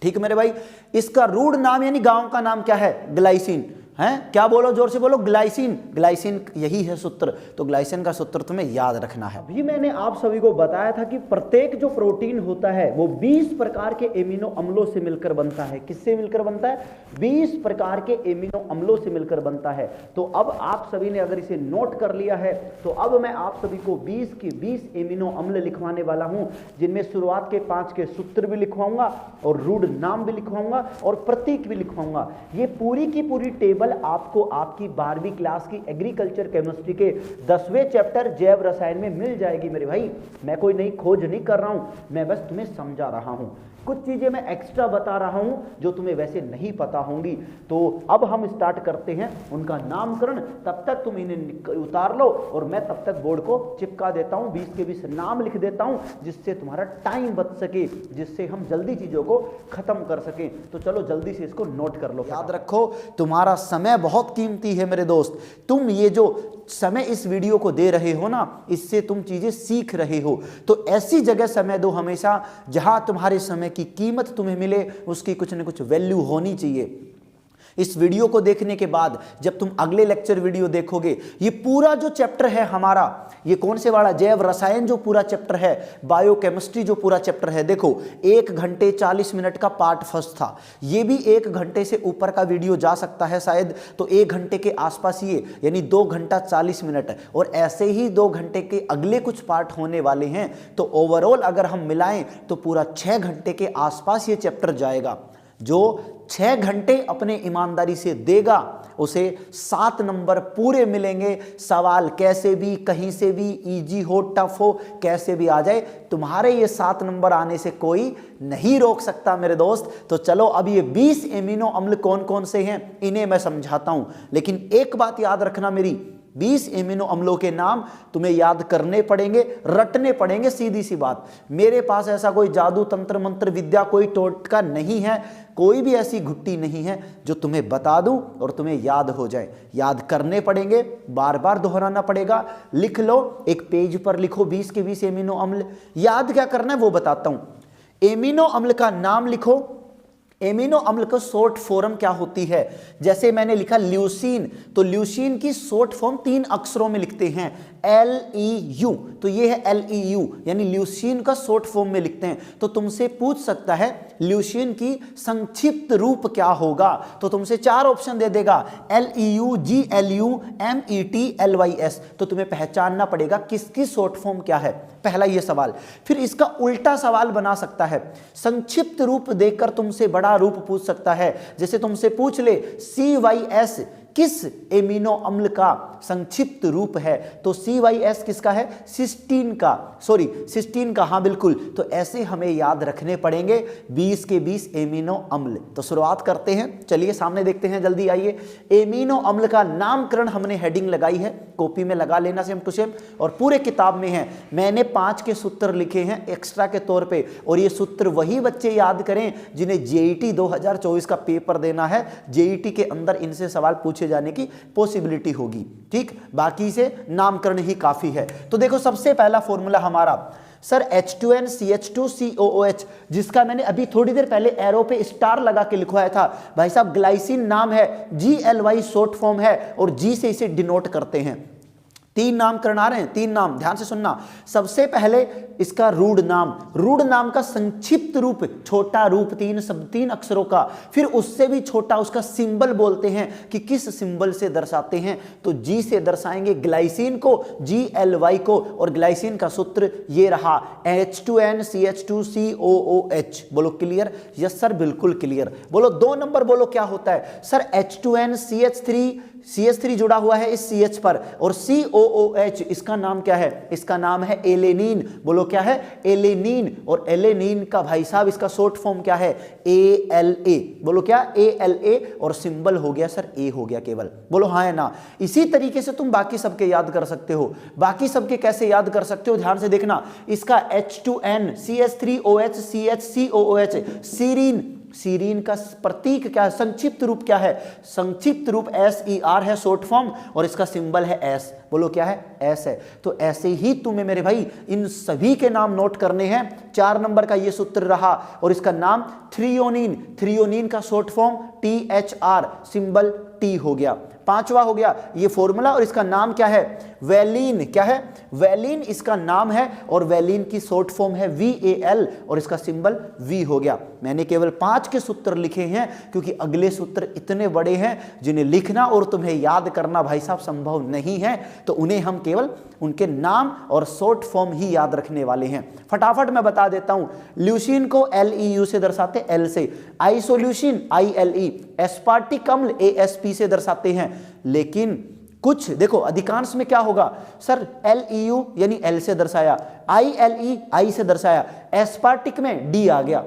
ठीक है मेरे भाई। इसका रूढ़ नाम यानी गांव का नाम क्या है, ग्लाइसिन। हैं, क्या बोलो, जोर से बोलो, ग्लाइसिन। ग्लाइसिन यही है सूत्र, तो ग्लाइसिन का सूत्र तुम्हें याद रखना है। अभी मैंने आप सभी को बताया था कि प्रत्येक जो प्रोटीन होता है वो 20 प्रकार के एमिनो अम्लों से मिलकर बनता है। किससे मिलकर बनता है? 20 प्रकार के एमिनो अम्लों से मिलकर बनता है। तो अब आप सभी ने अगर इसे नोट कर लिया है तो अब मैं आप सभी को 20 के 20 एमिनो अम्ल लिखवाने वाला हूं, जिनमें शुरुआत के 5 के सूत्र भी लिखवाऊंगा और रूढ़ नाम भी लिखवाऊंगा और प्रतीक भी लिखवाऊंगा। ये पूरी की पूरी टेबल आपको आपकी 12वीं क्लास की एग्रीकल्चर केमिस्ट्री के 10वें चैप्टर जैव रसायन में मिल जाएगी मेरे भाई। मैं कोई नई खोज नहीं कर रहा हूं, मैं बस तुम्हें समझा रहा हूं। कुछ चीजें मैं एक्स्ट्रा बता रहा हूं जो तुम्हें वैसे नहीं पता होंगी। तो अब हम स्टार्ट करते हैं उनका नामकरण। तब तक तुम इन्हें उतार लो और मैं तब तक बोर्ड को चिपका देता हूं, 20 के 20 नाम लिख देता हूं, जिससे तुम्हारा टाइम बच सके, जिससे हम जल्दी चीजों को खत्म कर सकें। तो चलो जल्दी से इसको नोट कर लो। याद रखो, तुम्हारा समय बहुत कीमती है मेरे दोस्त। तुम ये जो समय इस वीडियो को दे रहे हो ना, इससे तुम चीजें सीख रहे हो। तो ऐसी जगह समय दो हमेशा जहां तुम्हारे समय की कीमत तुम्हें मिले, उसकी कुछ न कुछ वैल्यू होनी चाहिए। इस वीडियो को देखने के बाद जब तुम अगले लेक्चर वीडियो देखोगे, ये पूरा जो चैप्टर है हमारा, ये कौन से वाला, जैव रसायन जो पूरा चैप्टर है, बायोकेमिस्ट्री जो पूरा चैप्टर है, देखो 1 घंटे 40 मिनट का पार्ट फर्स्ट था। ये भी 1 घंटे से ऊपर का वीडियो जा सकता है शायद, तो 1 घंटे के आसपास ये, यानी 2 घंटा 40 मिनट, और ऐसे ही 2 घंटे के अगले कुछ पार्ट होने वाले हैं। तो ओवरऑल अगर हम मिलाएं तो पूरा 6 घंटे के आसपास ये चैप्टर जाएगा। जो 6 घंटे अपने ईमानदारी से देगा उसे 7 नंबर पूरे मिलेंगे। सवाल कैसे भी, कहीं से भी, इजी हो, टफ हो, कैसे भी आ जाए, तुम्हारे ये 7 नंबर आने से कोई नहीं रोक सकता मेरे दोस्त। तो चलो अब ये 20 एमिनो अम्ल कौन कौन से हैं इन्हें मैं समझाता हूं। लेकिन एक बात याद रखना मेरी, 20 एमिनो अम्लों के नाम तुम्हें याद करने पड़ेंगे, रटने पड़ेंगे, सीधी सी बात। मेरे पास ऐसा कोई जादू तंत्र मंत्र विद्या, कोई टोटका नहीं है, कोई भी ऐसी घुट्टी नहीं है जो तुम्हें बता दूं और तुम्हें याद हो जाए। याद करने पड़ेंगे, बार बार दोहराना पड़ेगा। लिख लो, एक पेज पर लिखो 20 के 20 एमिनो अम्ल। याद क्या करना है वो बताता हूं। एमिनो अम्ल का नाम लिखो। एमिनो अम्ल का शॉर्ट फॉर्म क्या होती है? जैसे मैंने लिखा ल्यूसीन, तो ल्यूसीन की शॉर्ट फॉर्म 3 अक्षरों में लिखते हैं, LEU। तो ये है LEU, यानी ल्यूसीन का शॉर्ट फॉर्म में लिखते हैं। तो तुमसे पूछ सकता है ल्यूसीन की संक्षिप्त रूप क्या होगा, तो तुमसे 4 ऑप्शन दे देगा, LEU, GLU, MET, LYS। तो तुम्हें पहचानना पड़ेगा किसकी शॉर्ट फॉर्म क्या है, पहला ये सवाल। फिर इसका उल्टा सवाल बना सकता है, संक्षिप्त रूप देखकर तुमसे बड़ा रूप पूछ सकता है। जैसे तुमसे पूछ ले CYS किस एमिनो अम्ल का संक्षिप्त रूप है, तो CYS किसका है? सिस्टीन का, सॉरी सिस्टीन का, हाँ बिल्कुल। तो ऐसे हमें याद रखने पड़ेंगे 20 के 20 एमिनो अम्ल। तो शुरुआत करते हैं, चलिए सामने देखते हैं, जल्दी आइए। एमिनो अम्ल का नामकरण हमने हेडिंग लगाई है, कॉपी में लगा लेना सेम टू सेम, और पूरे किताब में है। मैंने 5 के सूत्र लिखे हैं एक्स्ट्रा के तौर पे, और ये सूत्र वही बच्चे याद करें जिन्हें JET 2024 का पेपर देना है। JET के अंदर इनसे सवाल पूछे जाने की पॉसिबिलिटी होगी, ठीक। बाकी से नामकरण ही काफी है। तो देखो सबसे पहला फॉर्मूला हमारा सर H2NCH2COOH, जिसका मैंने अभी थोड़ी देर पहले एरो पे स्टार लगा के लिखवाया था। भाई साहब ग्लाइसिन नाम है, GLY शॉर्ट फॉर्म है, और G से इसे डिनोट करते हैं। 3 नामकरण आ रहे हैं, 3 नाम, ध्यान से सुनना। सबसे पहले इसका रूढ़ नाम, रूढ़ नाम का संक्षिप्त रूप, छोटा रूप, 3 अक्षरों का। फिर उससे भी छोटा उसका सिंबल बोलते हैं कि किस सिंबल से दर्शाते हैं, तो G से दर्शाएंगे ग्लाइसिन को, GLY को, और ग्लाइसिन का सूत्र ये रहा H2NCH2COOH। बोलो क्लियर? यस सर बिल्कुल क्लियर। बोलो 2 नंबर बोलो क्या होता है? सर H2NCH3 जुड़ा हुआ है इस CH पर, और COOH इसका नाम क्या है? इसका नाम है एलेनीन। बोलो क्या है? एलेनीन। और एलेनीन का भाई साहब इसका शॉर्ट फॉर्म क्या है? ALA। बोलो क्या? ALA, और सिंबल हो गया सर A हो गया केवल। बोलो हाँ है ना? इसी तरीके से तुम बाकी सबके याद कर सकते हो। बाकी सबके कैसे याद कर सकते हो, ध्यान से देखना। इसका H2NCH3OH CHCOOH, सीरीन। सीरीन का प्रतीक क्या है, संक्षिप्त रूप क्या है? संक्षिप्त रूप SER है शॉर्ट फॉर्म, और इसका सिंबल है S। बोलो क्या है? S है। तो ऐसे ही तुम्हें मेरे भाई इन सभी के नाम नोट करने हैं। 4 नंबर का ये सूत्र रहा, और इसका नाम थ्रियोनिन। थ्रियोनिन का short form THR, symbol T हो गया। पांचवा हो गया ये फॉर्मूला और इसका नाम क्या है, वैलीन। क्या है, वैलीन इसका नाम है और वैलीन की शॉर्ट फॉर्म है VAL और इसका सिंबल V हो गया। मैंने केवल 5 के सूत्र लिखे हैं क्योंकि अगले सूत्र इतने बड़े हैं जिन्हें लिखना और तुम्हें याद करना भाई साहब संभव नहीं है, तो उन्हें हम केवल उनके नाम और शॉर्ट फॉर्म ही याद रखने वाले हैं। फटाफट मैं बता देता हूं, ल्यूसीन को LEU से दर्शाते, L से, आइसोल्यूसिन ILE, एस्पार्टिक अम्ल ASP से दर्शाते हैं। लेकिन कुछ देखो अधिकांश में क्या होगा सर, LEU यानी L से दर्शाया, ILE I से दर्शाया, एस्पार्टिक में D आ गया,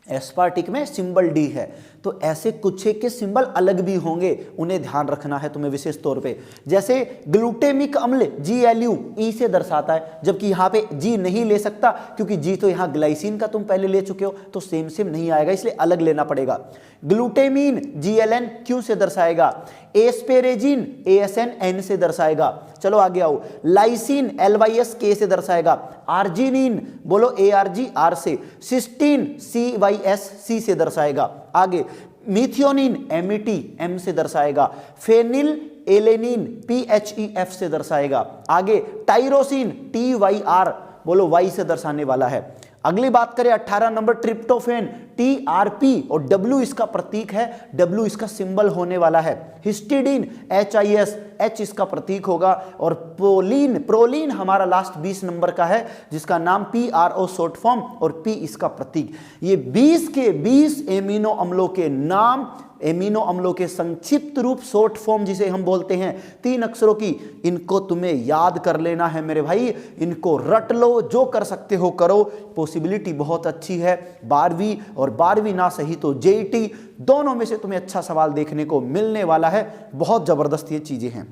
एस्पार्टिक में सिंबल D है। तो ऐसे कुछ एक के सिंबल अलग भी होंगे, उन्हें ध्यान रखना है तुम्हें विशेष तौर पे। जैसे ग्लूटेमिक अम्ल GLU E से दर्शाता है, जबकि यहाँ पे G नहीं ले सकता क्योंकि G तो यहाँ ग्लाइसिन का तुम पहले ले चुके हो, तो सेम सेम नहीं आएगा, इसलिए अलग लेना पड़ेगा। ग्लूटेमीन GLN Q से दर्शाएगा, एस्पेरेजिन ASN N से दर्शाएगा। चलो आगे आओ, लाइसिन LYS K से दर्शाएगा, आर्जिनिन बोलो ARG R से, सिस्टीन CYS C से दर्शाएगा। आगे मिथियोनिन MET M से दर्शाएगा, फेनिल एलेनिन PHEF से दर्शाएगा। आगे टाइरोसिन TYR बोलो Y से दर्शाने वाला है। अगली बात करें 18 नंबर ट्रिप्टोफेन TRP और W इसका प्रतीक है, W इसका सिंबल होने वाला है। हिस्टिडीन HIS H इसका प्रतीक होगा और प्रोलीन हमारा लास्ट 20 नंबर का है जिसका नाम PRO शॉर्ट फॉर्म और P इसका प्रतीक। ये 20 के 20 एमिनो अम्लों के नाम, एमिनो अम्लों के संक्षिप्त रूप शॉर्ट फॉर्म जिसे हम बोलते हैं 3 अक्षरों की, इनको तुम्हें याद कर लेना है मेरे भाई, इनको रट लो, जो कर सकते हो करो। पॉसिबिलिटी बहुत अच्छी है 12वीं और 12वीं ना सही तो JET दोनों में से तुम्हें अच्छा सवाल देखने को मिलने वाला है। बहुत जबरदस्त ये चीजें हैं।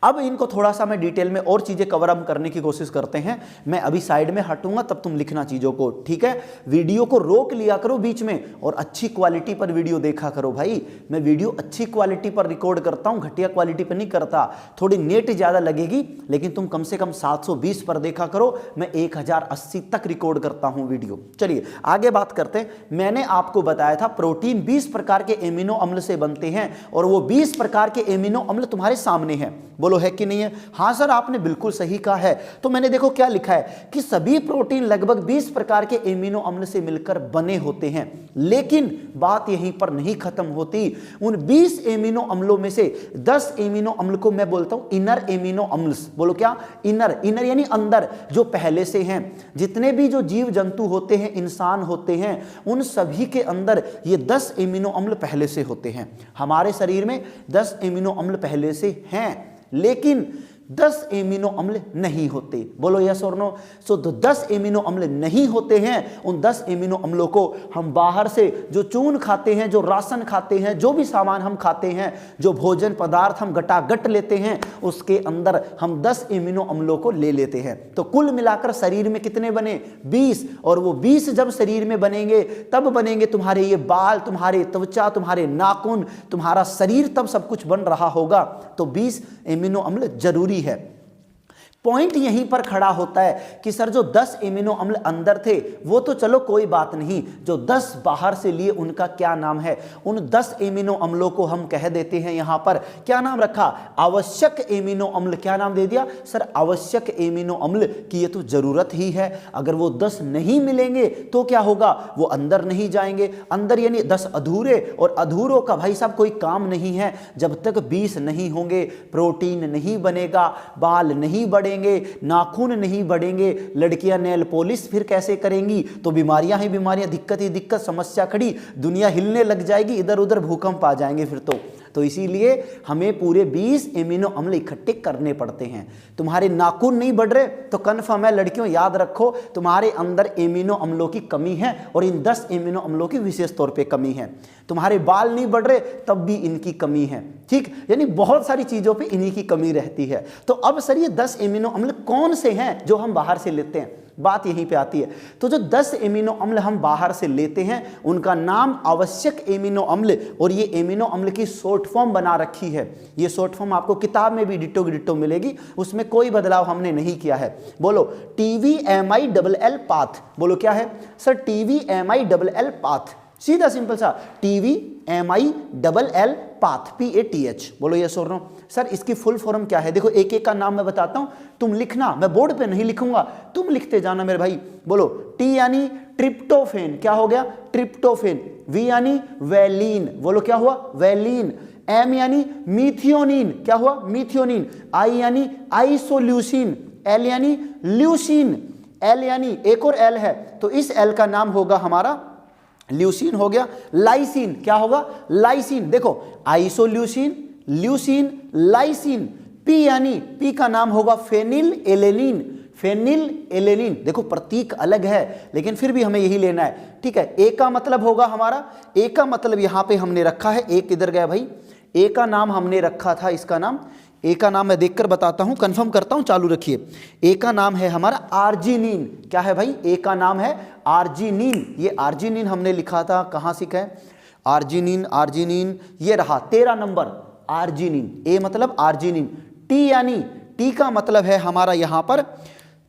अब इनको थोड़ा सा मैं डिटेल में और चीजें कवर अप करने की कोशिश करते हैं। मैं अभी साइड में हटूंगा तब तुम लिखना चीजों को, ठीक है। वीडियो को रोक लिया करो बीच में और अच्छी क्वालिटी पर वीडियो देखा करो भाई। मैं वीडियो अच्छी क्वालिटी पर रिकॉर्ड करता हूं, घटिया क्वालिटी पर नहीं करता। थोड़ी नेट ज्यादा लगेगी लेकिन तुम कम से कम 720 पर देखा करो, मैं 1080 तक रिकॉर्ड करता हूं वीडियो। चलिए आगे बात करते हैं। मैंने आपको बताया था प्रोटीन 20 प्रकार के एमिनो अम्ल से बनते हैं और वो 20 प्रकार के एमिनो अम्ल तुम्हारे सामने हैं। बोलो है कि नहीं है? हाँ सर आपने बिल्कुल सही कहा है। तो मैंने देखो क्या लिखा है कि सभी प्रोटीन लगभग 20 प्रकार के एमिनो अम्ल से मिलकर बने होते हैं। लेकिन बात यहीं पर नहीं खत्म होती। उन 20 एमिनो अम्लों में से 10 एमिनो अम्ल को मैं बोलता हूं इनर एमिनो अम्ल्स। बोलो क्या? इनर। इनर यानी अंदर, जो पहले से हैं। जितने भी जो जीव जंतु होते हैं, इंसान होते हैं, उन सभी के अंदर ये 10 एमिनो अम्ल पहले से होते हैं। हमारे शरीर में 10 एमिनो अम्ल पहले से हैं लेकिन 10 एमिनो अम्ल नहीं होते। बोलो यस और नो। सो 10 एमिनो अम्ल नहीं होते हैं। उन 10 एमिनो अम्लों को हम बाहर से जो चून खाते हैं, जो राशन खाते हैं, जो भी सामान हम खाते हैं, जो भोजन पदार्थ हम गटागट लेते हैं, उसके अंदर हम 10 एमिनो अम्लों को ले लेते हैं। तो कुल मिलाकर शरीर में कितने बने? 20। और वो 20 जब शरीर में बनेंगे तब बनेंगे तुम्हारे ये बाल, तुम्हारे त्वचा, तुम्हारे नाखून, तुम्हारा शरीर, तब सब कुछ बन रहा होगा। तो 20 एमिनो अम्ल जरूरी है। पॉइंट यहीं पर खड़ा होता है कि सर जो 10 एमिनो अम्ल अंदर थे वो तो चलो कोई बात नहीं, जो 10 बाहर से लिए उनका क्या नाम है? उन 10 एमिनो अम्लों को हम कह देते हैं यहां पर, क्या नाम रखा? आवश्यक एमिनो अम्ल। क्या नाम दे दिया? सर आवश्यक एमिनो अम्ल की ये तो जरूरत ही है। अगर वो 10 नहीं मिलेंगे तो क्या होगा? वो अंदर नहीं जाएंगे। अंदर यानी 10 अधूरे, और अधूरों का भाई साहब कोई काम नहीं है जब तक 20 नहीं होंगे। प्रोटीन नहीं बनेगा, बाल नहीं बढ़ेंगे, नाखून नहीं बढ़ेंगे, लड़कियां नेल पॉलिश फिर कैसे करेंगी? तो बीमारियां ही बीमारियां, दिक्कत ही दिक्कत, समस्या खड़ी, दुनिया हिलने लग जाएगी, इधर उधर भूकंप आ जाएंगे फिर तो इसीलिए हमें पूरे 20 एमिनो अम्ल इकट्ठे करने पड़ते हैं। तुम्हारे नाखून नहीं बढ़ रहे तो कन्फर्म है लड़कियों, याद रखो तुम्हारे अंदर एमिनो अम्लों की कमी है और इन 10 एमिनो अम्लों की विशेष तौर पे कमी है। तुम्हारे बाल नहीं बढ़ रहे तब भी इनकी कमी है, ठीक। यानी बहुत सारी चीजों पे इन्हीं की कमी रहती है। तो अब सर ये 10 एमिनो अम्ल कौन से हैं जो हम बाहर से लेते हैं? बात यहीं पे आती है। तो जो 10 एमिनो अम्ल हम बाहर से लेते हैं उनका नाम आवश्यक एमिनो अम्ल, और ये एमिनो अम्ल की शॉर्ट फॉर्म बना रखी है। ये शॉर्ट फॉर्म आपको किताब में भी डिट्टो डिट्टो मिलेगी, उसमें कोई बदलाव हमने नहीं किया है। बोलो TVMILL पाथ। बोलो क्या है? सर TVMILL पाथ सीधा सिंपल सा, TVMILL पाथ, PATH। बोलो यस और नो। सर इसकी फुल फॉर्म क्या है? देखो एक एक का नाम मैं बताता हूं, तुम लिखना, मैं बोर्ड पे नहीं लिखूंगा, तुम लिखते जाना मेरे भाई। बोलो T यानी ट्रिप्टोफेन, क्या हो गया? ट्रिप्टोफेन। V यानी वैलीन, बोलो क्या हुआ? वैलीन। M यानी मीथियोनिन, क्या हुआ? मीथियोनिन। I यानी आइसोल्यूसिन, L यानी ल्यूसिन, L यानी एक और L है तो इस L का नाम होगा हमारा ल्यूसिन हो गया। लाइसिन, क्या होगा? लाइसिन। देखो आइसोल्यूसिन, ल्यूसिन, लाइसिन। P यानी P का नाम होगा फेनिल एलेनिन, फेनिल एलेनिन। देखो प्रतीक अलग है लेकिन फिर भी हमें यही लेना है, ठीक है। A का मतलब होगा हमारा, A का मतलब यहां पे हमने रखा है, A किधर गया भाई? A का नाम हमने रखा था, इसका नाम, ए का नाम मैं देखकर बताता हूं, कंफर्म करता हूं, चालू रखिए। ए का नाम है हमारा आर्जिनिन, क्या है भाई? ए का नाम है आर्जिनिन। ये आर्जिनिन हमने लिखा था, कहां सीखा है? आर्जिनिन, आर्जिनिन ये रहा 13 नंबर, आर्जिनिन। ए मतलब आर्जिनिन। टी यानी, टी का मतलब है हमारा यहां पर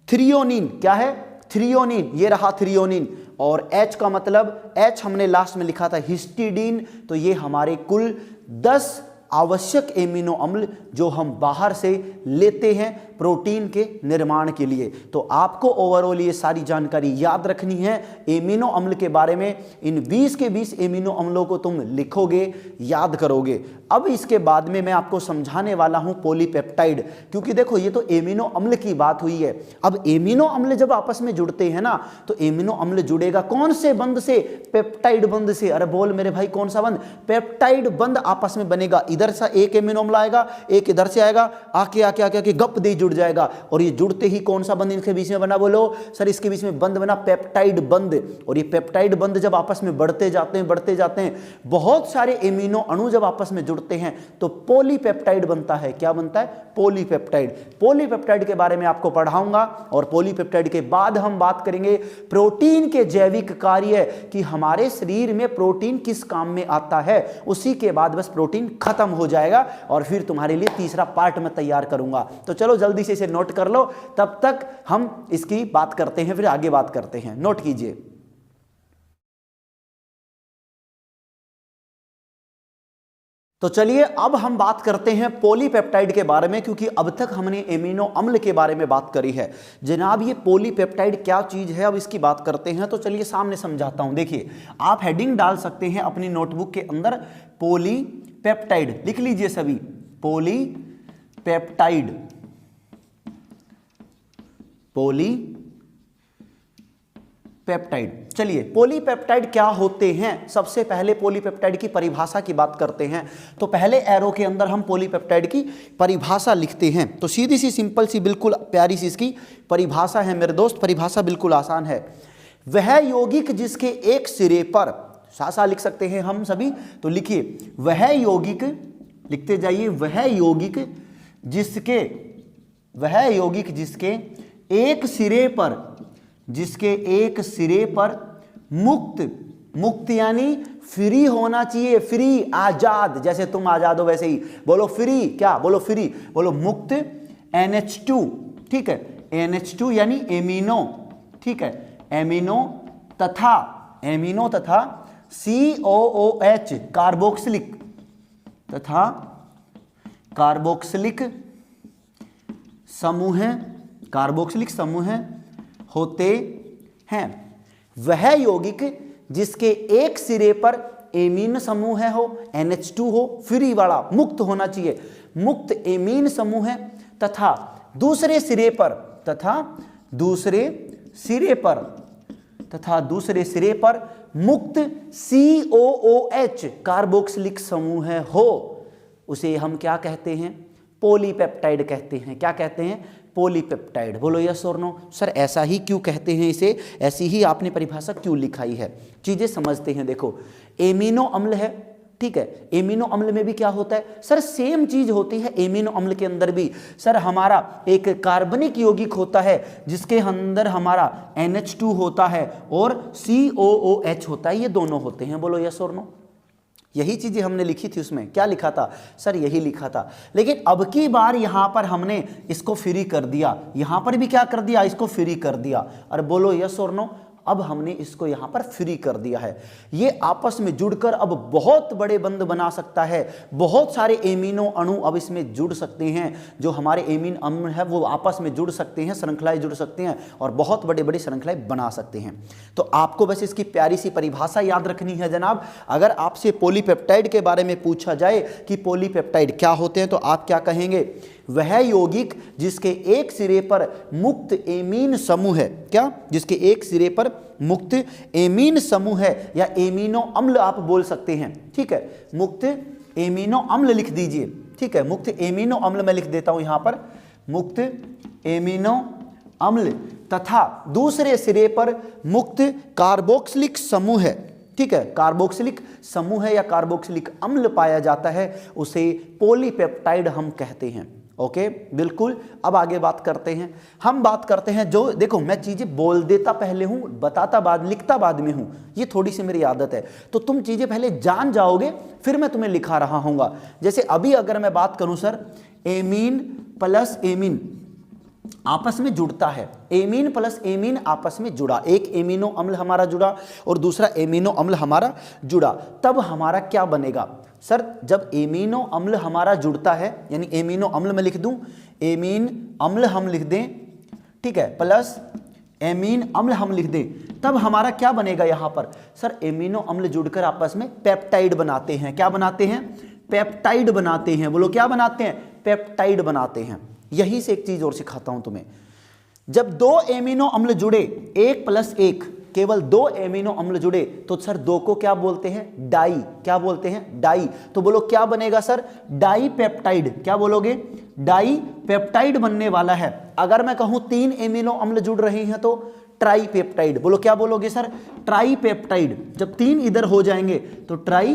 थ्रियोनिन, क्या है? थ्रियोनिन, ये रहा थ्रियोनिन। और H का मतलब, H हमने लास्ट में लिखा था हिस्टिडीन। तो ये हमारे कुल 10 आवश्यक एमिनो अम्ल जो हम बाहर से लेते हैं प्रोटीन के निर्माण के लिए। तो आपको ओवरऑल ये सारी जानकारी याद रखनी है एमिनो अम्ल के बारे में। इन 20 के 20 एमिनो अम्लों को तुम लिखोगे, याद करोगे। अब इसके बाद में मैं आपको समझाने वाला हूं पॉलीपेप्टाइड, क्योंकि देखो ये तो एमिनो अम्ल की बात हुई है। अब एमिनो अम्ल जब आपस में जुड़ते हैं ना, तो एमिनो अम्ल जुड़ेगा कौन से बंध से? पेप्टाइड बंध से। अरे बोल मेरे भाई कौन सा बंध? पेप्टाइड बंध आपस में बनेगा। इधर से एक एमिनो अम्ल आएगा, एक इधर से आएगा, आके आके आके आके गप दे जुड़ जाएगा। और ये जुड़ते ही कौन सा बंध इनके बीच में बना? बोलो सर इसके बीच में बंध बना पेप्टाइड बंध। और ये पेप्टाइड बंध जब आपस में बढ़ते जाते हैं, बहुत सारे एमिनो अणु जब आपस में जुड़ते हैं तो पॉलीपेप्टाइड बनता है। क्या बनता है? पॉलीपेप्टाइड। पॉलीपेप्टाइड के बारे में आपको पढ़ाऊंगा और पॉलीपेप्टाइड के बाद हम बात करेंगे प्रोटीन के जैविक कार्य, कि हमारे शरीर में प्रोटीन किस काम में आता है। उसी के बाद बस प्रोटीन खत्म हो जाएगा और फिर तुम्हारे लिए तीसरा पार्ट मैं तैयार करूंगा। तो चलो जल्दी से इसे नोट कर लो, तब तक हम इसकी बात करते हैं, फिर आगे बात करते हैं। नोट कीजिए। तो चलिए अब हम बात करते हैं पॉलीपेप्टाइड के बारे में, क्योंकि अब तक हमने एमिनो अम्ल के बारे में बात करी है। जनाब ये पॉलीपेप्टाइड क्या चीज है, अब इसकी बात करते हैं। तो चलिए सामने समझाता हूं। देखिए आप हेडिंग डाल सकते हैं अपनी नोटबुक के अंदर, पॉलीपेप्टाइड लिख लीजिए सभी, पॉलीपेप्टाइड, पॉलीपेप्टाइड। चलिए पॉलीपेप्टाइड क्या होते हैं, सबसे पहले पॉलीपेप्टाइड की परिभाषा की बात करते हैं। तो पहले एरो के अंदर हम पॉलीपेप्टाइड की परिभाषा लिखते हैं। तो सीधी सी सिंपल सी बिल्कुल प्यारी सी इसकी परिभाषा है मेरे दोस्त। परिभाषा बिल्कुल आसान है। वह यौगिक जिसके एक सिरे पर, सासा लिख सकते हैं हम सभी, तो लिखिए वह यौगिक, लिखते जाइए, वह यौगिक जिसके एक सिरे पर, जिसके एक सिरे पर मुक्त यानी फ्री होना चाहिए, फ्री, आजाद, जैसे तुम आजाद हो वैसे ही। बोलो फ्री, क्या बोलो? फ्री। बोलो मुक्त NH2, ठीक है, NH2 यानी एमिनो, ठीक है, एमिनो तथा COOH कार्बोक्सिलिक, तथा कार्बोक्सिलिक समूह होते हैं। वह यौगिक जिसके एक सिरे पर एमीन समूह हो, NH2 हो, फ्री वाला, मुक्त होना चाहिए, मुक्त एमीन समूह है, तथा दूसरे सिरे पर मुक्त COOH कार्बोक्सिलिक समूह हो, उसे हम क्या कहते हैं? पॉलीपेप्टाइड कहते हैं। क्या कहते हैं? पॉलीपेप्टाइड। बोलो यस और नो। सर ऐसा ही क्यों कहते हैं इसे, ऐसी ही आपने परिभाषा क्यों लिखाई है? चीजें समझते हैं। देखो एमिनो अम्ल है, ठीक है, एमिनो अम्ल में भी क्या होता है? सर सेम चीज होती है एमिनो अम्ल के अंदर भी। सर हमारा एक कार्बनिक यौगिक होता है जिसके अंदर हमारा NH2 होता है और COOH होता है, ये दोनों होते हैं। बोलो यस और नो। यही चीजें हमने लिखी थी उसमें। क्या लिखा था? सर यही लिखा था। लेकिन अब की बार यहां पर हमने इसको फ्री कर दिया, यहां पर भी क्या कर दिया? इसको फ्री कर दिया। और बोलो यस और नो। अब हमने इसको यहाँ पर फ्री कर दिया है। ये आपस में जुड़कर अब बहुत बड़े बंध बना सकता है, बहुत सारे एमिनो अणु अब इसमें जुड़ सकते हैं, जो हमारे एमीन अम्ल है वो आपस में जुड़ सकते हैं, श्रृंखलाएं जुड़ सकते हैं और बहुत बड़े बड़ी श्रृंखलाएं बना सकते हैं। तो आपको बस इसकी प्यारी सी परिभाषा याद रखनी है जनाब। अगर आपसे पॉलीपेप्टाइड के बारे में पूछा जाए कि पॉलीपेप्टाइड क्या होते हैं, तो आप क्या कहेंगे? वह यौगिक जिसके एक सिरे पर मुक्त एमीन समूह है, क्या? जिसके एक सिरे पर मुक्त एमीन समूह है, या एमिनो अम्ल आप बोल सकते हैं, ठीक है। मुक्त एमिनो अम्ल लिख दीजिए, ठीक है। मुक्त एमिनो अम्ल मैं लिख देता हूं यहां पर, मुक्त एमिनो अम्ल, तथा दूसरे सिरे पर मुक्त कार्बोक्सिलिक समूह है, ठीक है। कार्बोक्सिलिक समूह है या कार्बोक्सिलिक अम्ल पाया जाता है, उसे पॉलीपेप्टाइड हम कहते हैं। ओके, बिल्कुल। अब आगे बात करते हैं, हम बात करते हैं जो, देखो मैं चीजें बोल देता पहले हूं, बताता बाद, लिखता बाद में हूं, ये थोड़ी सी मेरी आदत है। तो तुम चीजें पहले जान जाओगे, फिर मैं तुम्हें लिखा रहा हूंगा। जैसे अभी अगर मैं बात करूं सर, एमीन प्लस एमीन आपस में जुड़ता है, एमीन प्लस एमीन आपस में जुड़ा, एक एमिनो अम्ल हमारा जुड़ा और दूसरा एमिनो अम्ल हमारा जुड़ा, तब हमारा क्या बनेगा सर? जब एमिनो अम्ल हमारा जुड़ता है, यानी एमिनो अम्ल में लिख दूं, एमीन अम्ल हम लिख दें, ठीक है, प्लस एमीन अम्ल हम लिख दें, तब हमारा क्या बनेगा यहां पर? सर एमिनो अम्ल जुड़कर आपस में पेप्टाइड बनाते हैं। क्या बनाते हैं? पेप्टाइड बनाते हैं। बोलो क्या बनाते हैं? पेप्टाइड बनाते हैं। यही से एक चीज और सिखाता हूं तुम्हें, जब दो एमिनो अम्ल जुड़े, एक प्लस एक, केवल दो एमिनो अम्ल जुड़े, तो सर दो को क्या बोलते हैं? डाई। क्या बोलते हैं? डाई। तो बोलो क्या बनेगा सर? Die peptide. क्या बोलोगे? डाई पेप्टाइड बनने वाला है। अगर मैं कहूं तीन एमिनो अम्ल जुड़ रहे हैं तो ट्राई पेप्टाइड। बोलो क्या बोलोगे सर? Try peptide. जब तीन इधर हो जाएंगे तो ट्राई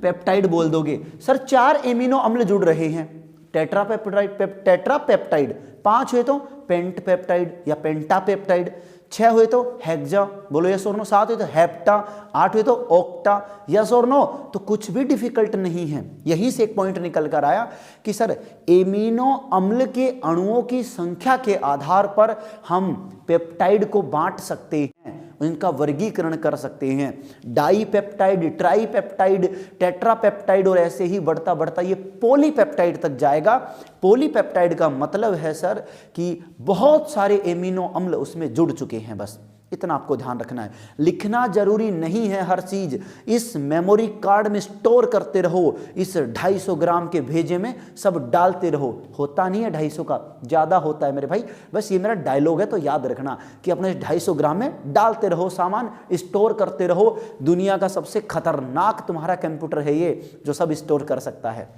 पेप्टाइड बोल दोगे। सर चार एमिनो अम्ल जुड़ रहे हैं, टेट्रापेप्टाइड, पांच हुए तो पेंट पेप्टाइड या पेंटापेप्टाइड, छह हुए तो हेक्सा, बोलो यस और नो, सात हुए तो हेप्टा, आठ हुए तो ऑक्टा, यस और नो। तो कुछ भी डिफिकल्ट नहीं है। यहीं से एक पॉइंट निकल कर आया कि सर एमिनो अम्ल के अणुओं की संख्या के आधार पर हम पेप्टाइड को बांट सकते हैं, इनका वर्गीकरण कर सकते हैं। डाईपेप्टाइड, ट्राईपेप्टाइड, टेट्रापेप्टाइड और ऐसे ही बढ़ता बढ़ता ये पॉलीपेप्टाइड तक जाएगा। पॉलीपेप्टाइड का मतलब है सर कि बहुत सारे एमिनो अम्ल उसमें जुड़ चुके हैं। बस इतना आपको ध्यान रखना है। लिखना जरूरी नहीं है हर चीज, इस मेमोरी कार्ड में स्टोर करते रहो, इस 250 ग्राम के भेजे में सब डालते रहो। होता नहीं है 250 का, ज्यादा होता है मेरे भाई। बस ये मेरा डायलॉग है, तो याद रखना कि अपने 250 ग्राम में डालते रहो, सामान स्टोर करते रहो। दुनिया का सबसे खतरनाक तुम्हारा कंप्यूटर है ये, जो सब स्टोर कर सकता है।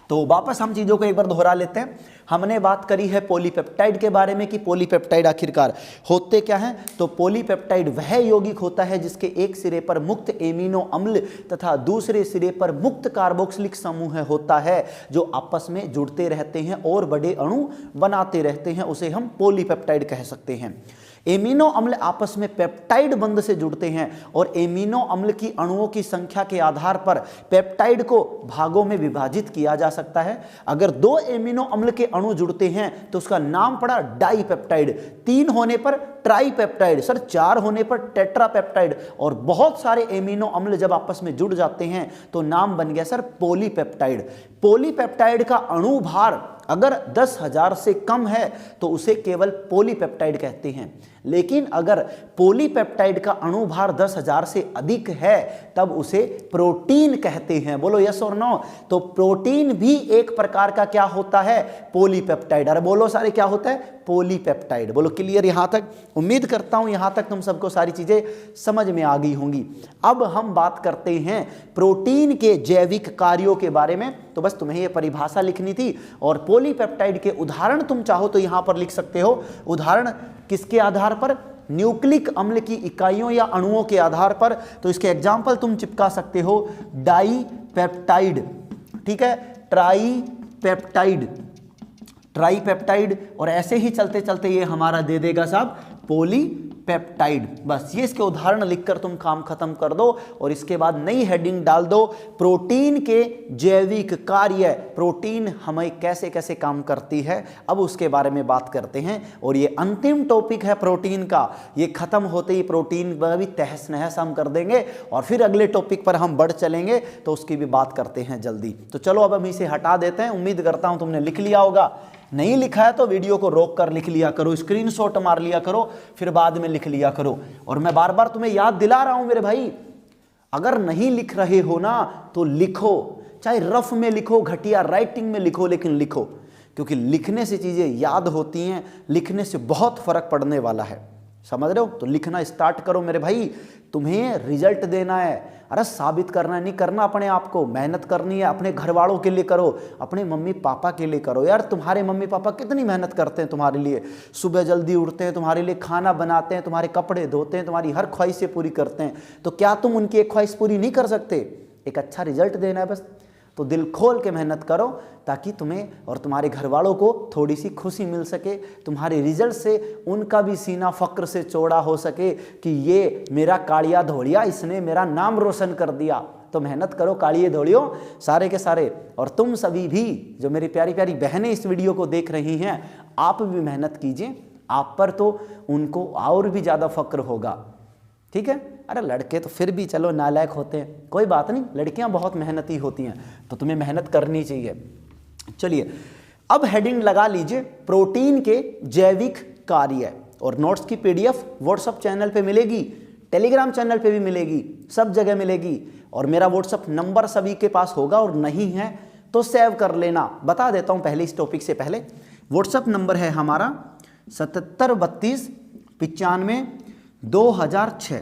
तो वापस हम चीजों को एक बार दोहरा लेते हैं। हमने बात करी है पॉलीपेप्टाइड के बारे में कि पॉलीपेप्टाइड आखिरकार होते क्या हैं। तो पॉलीपेप्टाइड वह यौगिक होता है जिसके एक सिरे पर मुक्त एमिनो अम्ल तथा दूसरे सिरे पर मुक्त कार्बोक्सिलिक समूह होता है, जो आपस में जुड़ते रहते हैं और बड़े अणु बनाते रहते हैं, उसे हम पॉलीपेप्टाइड कह सकते हैं। एमिनो अम्ल आपस में पेप्टाइड बंध से जुड़ते हैं और एमिनो अम्ल की अणुओं की संख्या के आधार पर पेप्टाइड को भागों में विभाजित किया जा सकता है। अगर दो एमिनो अम्ल के अणु जुड़ते हैं तो उसका नाम पड़ा डाईपेप्टाइड, तीन होने पर ट्राईपेप्टाइड, सर चार होने पर टेट्रापेप्टाइड, और बहुत सारे एमिनो अम्ल जब आपस में जुड़ जाते हैं तो नाम बन गया सर पॉलीपेप्टाइड। पॉलीपेप्टाइड का अणु भार अगर 10,000 से कम है तो उसे केवल पॉलीपेप्टाइड कहते हैं, लेकिन अगर पॉलीपेप्टाइड का अणु भार 10,000 से अधिक है तब उसे प्रोटीन कहते हैं। बोलो यस और नो। तो प्रोटीन भी एक प्रकार का क्या होता है? पॉलीपेप्टाइड। अरे बोलो सारे क्या होता है? पॉलीपेप्टाइड। बोलो क्लियर यहां तक? उम्मीद करता हूं यहां तक तुम सबको सारी चीजें समझ में आ गई होंगी। अब हम बात करते हैं प्रोटीन के जैविक कार्यों के बारे में। तो बस तुम्हें यह परिभाषा लिखनी थी और पॉलीपेप्टाइड के उदाहरण तुम चाहो तो यहां पर लिख सकते हो। उदाहरण किसके आधार पर? न्यूक्लिक अम्ल की इकाइयों या अणुओं के आधार पर। तो इसके एग्जाम्पल तुम चिपका सकते हो, डाईपेप्टाइड, ठीक है, ट्राईपेप्टाइड, ट्राईपेप्टाइड, और ऐसे ही चलते चलते ये हमारा दे देगा साहब पॉलीपेप्टाइड। पेप्टाइड। बस ये इसके उदाहरण लिखकर तुम काम खत्म कर दो और इसके बाद नई हेडिंग डाल दो, प्रोटीन के जैविक कार्य। प्रोटीन हमें कैसे कैसे काम करती है अब उसके बारे में बात करते हैं। और ये अंतिम टॉपिक है प्रोटीन का, ये खत्म होते ही प्रोटीन भी तहस नहस हम कर देंगे और फिर अगले टॉपिक पर हम बढ़ चलेंगे, तो उसकी भी बात करते हैं जल्दी। तो चलो अब हम इसे हटा देते हैं। उम्मीद करता हूं तुमने लिख लिया होगा, नहीं लिखा है तो वीडियो को रोक कर लिख लिया करो, स्क्रीनशॉट मार लिया करो, फिर बाद में लिख लिया करो। और मैं बार बार तुम्हें याद दिला रहा हूं मेरे भाई, अगर नहीं लिख रहे हो ना तो लिखो, चाहे रफ में लिखो, घटिया राइटिंग में लिखो, लेकिन लिखो, क्योंकि लिखने से चीजें याद होती हैं, लिखने से बहुत फर्क पड़ने वाला है, समझ रहे हो। तो लिखना स्टार्ट करो मेरे भाई, तुम्हें रिजल्ट देना है, अरे साबित करना नहीं करना अपने आप को, मेहनत करनी है, अपने घर वालों के लिए करो, अपने मम्मी पापा के लिए करो। यार तुम्हारे मम्मी पापा कितनी मेहनत करते हैं तुम्हारे लिए, सुबह जल्दी उठते हैं, तुम्हारे लिए खाना बनाते हैं, तुम्हारे कपड़े धोते हैं, तुम्हारी हर ख्वाहिशें पूरी करते हैं, तो क्या तुम उनकी एक ख्वाहिश पूरी नहीं कर सकते। एक अच्छा रिजल्ट देना है बस, तो दिल खोल के मेहनत करो ताकि तुम्हें और तुम्हारे घर वालों को थोड़ी सी खुशी मिल सके, तुम्हारे रिजल्ट से उनका भी सीना फक्र से चौड़ा हो सके कि ये मेरा कालिया धोलिया, इसने मेरा नाम रोशन कर दिया। तो मेहनत करो कालिए धोलियो सारे के सारे। और तुम सभी भी जो मेरी प्यारी प्यारी बहनें इस वीडियो को देख रही हैं, आप भी मेहनत कीजिए, आप पर तो उनको और भी ज़्यादा फक्र होगा, ठीक है। अरे लड़के तो फिर भी चलो नालायक होते हैं, कोई बात नहीं, लड़कियां बहुत मेहनती होती हैं, तो तुम्हें मेहनत करनी चाहिए। चलिए अब हेडिंग लगा लीजिए, प्रोटीन के जैविक कार्य। और नोट्स की पीडीएफ व्हाट्सएप चैनल पे मिलेगी, टेलीग्राम चैनल पे भी मिलेगी, सब जगह मिलेगी। और मेरा व्हाट्सएप नंबर सभी के पास होगा, और नहीं है तो सेव कर लेना। बता देता हूं पहले इस टॉपिक से पहले, व्हाट्सएप नंबर है हमारा 7732 95 2006।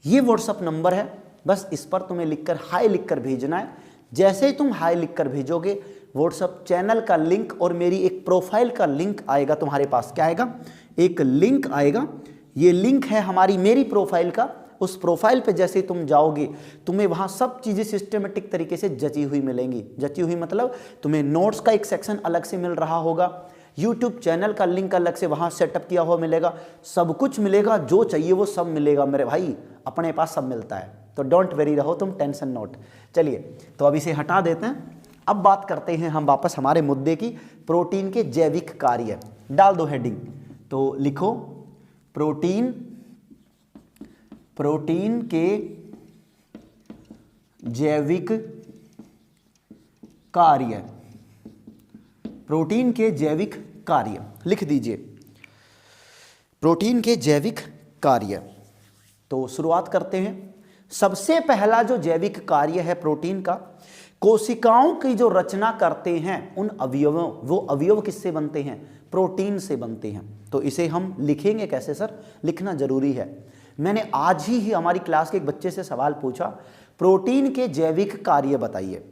ये व्हाट्सअप नंबर है, बस इस पर तुम्हें लिखकर हाय लिखकर भेजना है। जैसे ही तुम हाय लिखकर भेजोगे, व्हाट्सअप चैनल का लिंक और मेरी एक प्रोफाइल का लिंक आएगा तुम्हारे पास। क्या आएगा? एक लिंक आएगा, ये लिंक है हमारी मेरी प्रोफाइल का। उस प्रोफाइल पे जैसे ही तुम जाओगे, तुम्हें वहाँ सब चीज़ें सिस्टमेटिक तरीके से जची हुई मिलेंगी। जची हुई मतलब तुम्हें नोट्स का एक सेक्शन अलग से मिल रहा होगा, यूट्यूब चैनल का लिंक अलग से वहाँ सेटअप किया हुआ मिलेगा, सब कुछ मिलेगा, जो चाहिए वो सब मिलेगा मेरे भाई, अपने पास सब मिलता है। तो डोंट वेरी रहो तुम, टेंशन नोट। चलिए तो अब इसे हटा देते हैं, अब बात करते हैं हम वापस हमारे मुद्दे की, प्रोटीन के जैविक कार्य। डाल दो हेडिंग, तो लिखो प्रोटीन के जैविक कार्य। प्रोटीन के जैविक कार्य लिख दीजिए, प्रोटीन के जैविक कार्य। तो शुरुआत करते हैं। सबसे पहला जो जैविक कार्य है प्रोटीन का, कोशिकाओं की जो रचना करते हैं उन अवयवों, वो अवयव किससे बनते हैं? प्रोटीन से बनते हैं। तो इसे हम लिखेंगे कैसे सर? लिखना जरूरी है। मैंने आज ही हमारी क्लास के एक बच्चे से सवाल पूछा, प्रोटीन के जैविक कार्य बताइए।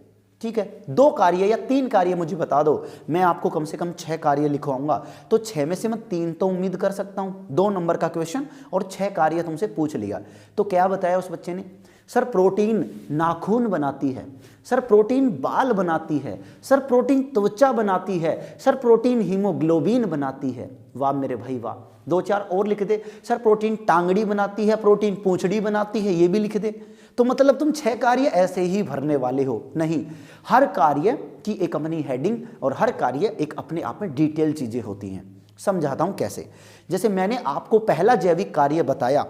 ठीक है, 2 कार्य या 3 कार्य मुझे बता दो, मैं आपको कम से कम 6 कार्य लिखवाऊंगा। तो 6 में से मैं 3 तो उम्मीद कर सकता हूं, 2 नंबर का क्वेश्चन और 6 कार्य तुमसे पूछ लिया। तो क्या बताया उस बच्चे ने? सर प्रोटीन नाखून बनाती है, सर प्रोटीन बाल बनाती है, सर प्रोटीन त्वचा बनाती है, सर प्रोटीन हीमोग्लोबिन बनाती है। वाह मेरे भाई वाह। 2-4 और लिख दे, सर प्रोटीन टांगड़ी बनाती है, प्रोटीन पूंछड़ी बनाती है, ये भी लिख दे। तो मतलब तुम 6 कार्य ऐसे ही भरने वाले हो? नहीं, हर कार्य की एक अपनी हेडिंग और हर कार्य एक अपने आप में डिटेल चीजें होती हैं। समझाता हूं कैसे। जैसे मैंने आपको पहला जैविक कार्य बताया,